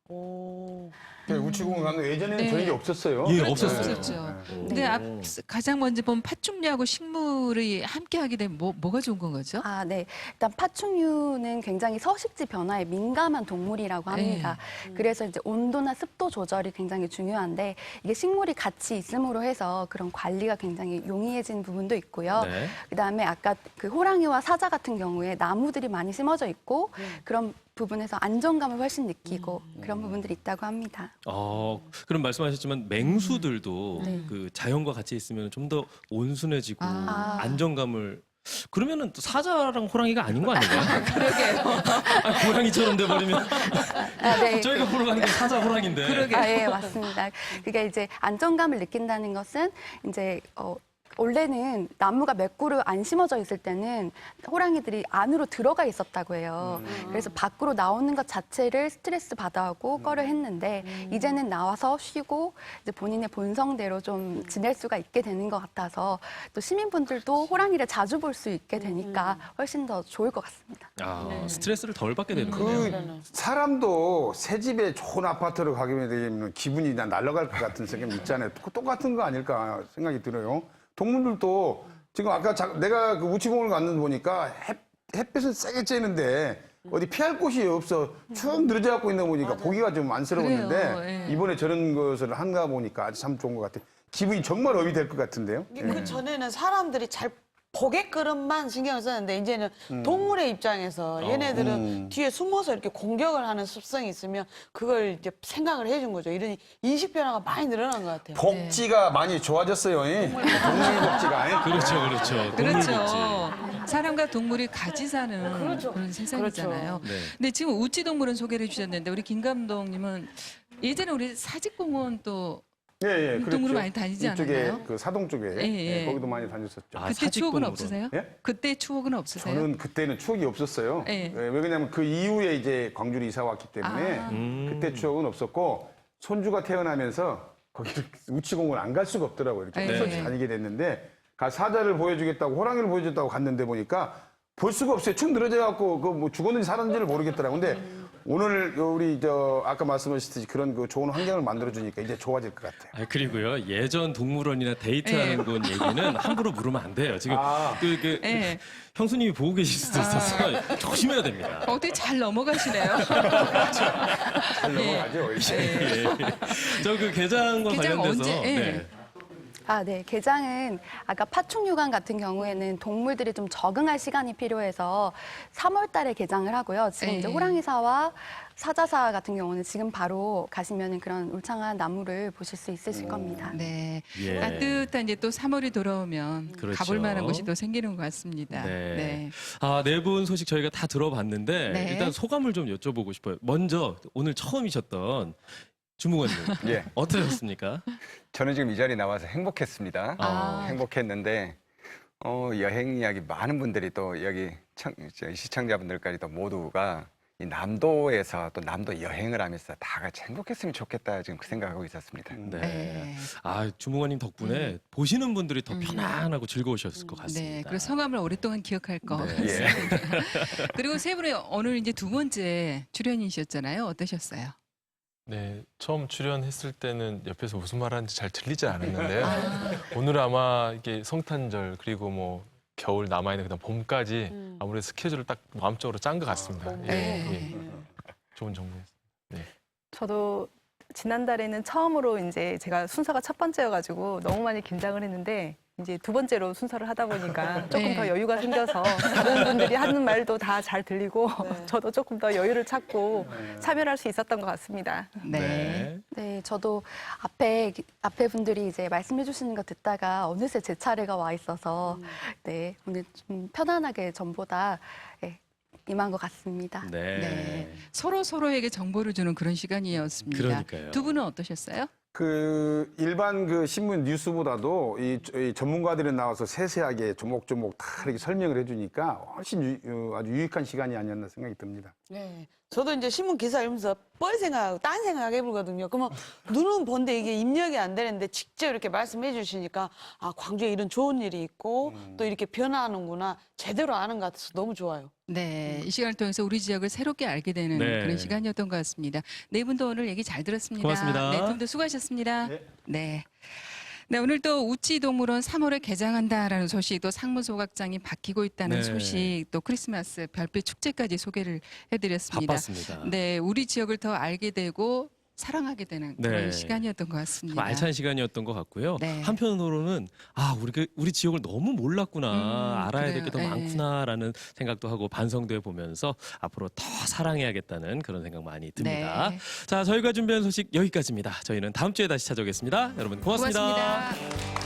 오. 우치공원 가면 예전에는 네. 저런 게 없었어요. 예, 네. 없었어요. 없었죠. 네. 근데 가장 먼저 보면 파충류하고 식물이 함께 하게 되면 뭐가 좋은 건 거죠? 아, 네. 일단 파충류는 굉장히 서식지 변화에 민감한 동물이라고 합니다. 그래서 이제 온도나 습도 조절이 굉장히 중요한데 이게 식물이 같이 있음으로 해서 그런 관리가 굉장히 용이해진 부분도 있고요. 네. 그다음에 아까 그 호랑이와 사자 같은 경우에 나무들이 많이 심어져 있고 그런 부분에서 안정감을 훨씬 느끼고 그런 부분들이 있다고 합니다. 그럼 말씀하셨지만 맹수들도 네. 그 자연과 같이 있으면 좀 더 온순해지고 아. 안정감을 그러면은 또 사자랑 호랑이가 아닌 거 아닌가요? 그러게요. 고양이처럼 돼버리면 아, 네. 저희가 보러 가는 게 사자 호랑인데. 그러게. 아, 예, 맞습니다. 그게 이제 안정감을 느낀다는 것은 이제 원래는 나무가 몇 그루 안 심어져 있을 때는 호랑이들이 안으로 들어가 있었다고 해요. 그래서 밖으로 나오는 것 자체를 스트레스 받아하고 꺼려 했는데 이제는 나와서 쉬고 이제 본인의 본성대로 좀 지낼 수가 있게 되는 것 같아서 또 시민분들도 호랑이를 자주 볼 수 있게 되니까 훨씬 더 좋을 것 같습니다. 스트레스를 덜 받게 되는 거네요. 그 사람도 새 집에 좋은 아파트를 가게 되면 기분이 날아갈 것 같은 생각이 있잖아요. 똑같은 거 아닐까 생각이 들어요. 동물들도 지금 아까 내가 그 우치공원을 갔는데 보니까 햇빛은 세게 쬐는데 어디 피할 곳이 없어 쭉 늘어져 갖고 있는 거 보니까 보기가 좀 안쓰러웠는데 그래요, 예. 이번에 저런 것을 한가 보니까 아주 참 좋은 것 같아요. 기분이 정말 업이 될 것 같은데요. 이게 그 전에는 사람들이 잘 보게끔만 신경을 썼는데 이제는 동물의 입장에서 얘네들은 뒤에 숨어서 이렇게 공격을 하는 습성이 있으면 그걸 이제 생각을 해준 거죠. 이런 인식 변화가 많이 늘어난 것 같아요. 복지가 많이 좋아졌어요. 동물 복지가. 그렇죠. 그렇죠. 사람과 동물이 같이 사는 그런 세상이잖아요. 네. 근데 지금 우치동물원 소개를 해주셨는데 우리 김 감독님은 예전에 우리 사직공원 또 예, 동물원 많이 다니지 이쪽에 않았나요? 그 사동 쪽에 예. 거기도 많이 다녔었죠. 아, 그때 추억은 사직동물원. 없으세요? 예? 그때 추억은 없으세요? 저는 그때는 추억이 없었어요. 예. 왜 그러냐면 그 이후에 이제 광주로 이사 왔기 때문에 아. 그때 추억은 없었고 손주가 태어나면서 거기를 우치공원 안 갈 수가 없더라고요. 이렇게 네. 계속 다니게 됐는데 사자를 보여주겠다고 호랑이를 보여줬다고 갔는데 보니까 볼 수가 없어요. 축 늘어져 갖고 그 뭐 죽었는지 살았는지를 모르겠더라고요. 근데 오늘 우리 아까 말씀하셨듯이 그런 그 좋은 환경을 만들어 주니까 이제 좋아질 것 같아요. 그리고요 예전 동물원이나 데이트하는 곳 얘기는 함부로 물으면 안 돼요. 지금 예. 형수님이 보고 계실 수도 있어서 조심해야 됩니다. 어떻게 잘 넘어가시네요. 잘 넘어가죠. 이제. 저 그 개장과 개장 관련돼서 언제? 예. 네. 개장은 아까 파충류관 같은 경우에는 동물들이 좀 적응할 시간이 필요해서 3월 달에 개장을 하고요. 지금 이제 네. 호랑이사와 사자사 같은 경우는 지금 바로 가시면 그런 울창한 나무를 보실 수 있으실 겁니다. 네. 예. 따뜻한 이제 또 3월이 돌아오면 그렇죠. 가볼 만한 곳이 또 생기는 것 같습니다. 네. 네. 네 분 소식 저희가 다 들어봤는데 네. 일단 소감을 좀 여쭤보고 싶어요. 먼저 오늘 처음이셨던 주무관님 예. 어떠셨습니까? 저는 지금 이 자리에 나와서 행복했습니다. 행복했는데 여행 이야기 많은 분들이 또 여기 시청자분들까지도 모두가 이 남도에서 또 남도 여행을 하면서 다 같이 행복했으면 좋겠다 지금 그 생각하고 있었습니다. 네. 네. 주무관님 덕분에 보시는 분들이 더 편안하고 즐거우셨을 것 같습니다. 네. 그리고 성함을 오랫동안 기억할 것 네. 같습니다. 그리고 세 분의 오늘 이제 두 번째 출연이셨잖아요. 어떠셨어요? 네, 처음 출연했을 때는 옆에서 무슨 말하는지 잘 들리지 않았는데요. 오늘 아마 이게 성탄절 그리고 뭐 겨울 남아있는 그다음 봄까지 아무래도 스케줄을 딱 마음적으로 짠 것 같습니다. 네. 좋은 정보였습니다. 저도 지난달에는 처음으로 이제 제가 순서가 첫 번째여가지고 너무 많이 긴장을 했는데 이제 두 번째로 순서를 하다 보니까 조금 네. 더 여유가 생겨서 다른 분들이 하는 말도 다 잘 들리고 저도 조금 더 여유를 찾고 참여할 수 있었던 것 같습니다. 네. 네, 저도 앞에 분들이 이제 말씀해 주시는 거 듣다가 어느새 제 차례가 와 있어서 네, 오늘 좀 편안하게 전보다 임한 것 같습니다. 네. 네. 서로 서로에게 정보를 주는 그런 시간이었습니다. 그러니까요. 두 분은 어떠셨어요? 일반 신문 뉴스보다도 이 전문가들이 나와서 세세하게 조목조목 다 이렇게 설명을 해주니까 훨씬 아주 유익한 시간이 아니었나 생각이 듭니다. 네. 저도 이제 신문 기사 읽으면서 뻘 생각하고 딴 생각 해보거든요. 그러면 눈은 본데 이게 입력이 안 되는데 직접 이렇게 말씀해 주시니까 광주에 이런 좋은 일이 있고 또 이렇게 변화하는구나 제대로 아는 것 같아서 너무 좋아요. 네, 이 시간을 통해서 우리 지역을 새롭게 알게 되는 네. 그런 시간이었던 것 같습니다. 네 분도 오늘 얘기 잘 들었습니다. 고맙습니다. 네, 두 분도 수고하셨습니다. 네. 네, 오늘 또 우치동물원 3월에 개장한다라는 소식, 또 상무소각장이 바뀌고 있다는 네. 소식, 또 크리스마스 별빛 축제까지 소개를 해드렸습니다. 바빴습니다. 네, 우리 지역을 더 알게 되고 사랑하게 되는 그런 네. 시간이었던 것 참 같습니다. 알찬 시간이었던 것 같고요. 네. 한편으로는 우리 지역을 너무 몰랐구나, 알아야 될 게 더 그래요. 많구나라는 생각도 하고 반성도 해보면서 앞으로 더 사랑해야겠다는 그런 생각 많이 듭니다. 네. 자, 저희가 준비한 소식 여기까지입니다. 저희는 다음 주에 다시 찾아오겠습니다. 여러분 고맙습니다. 고맙습니다.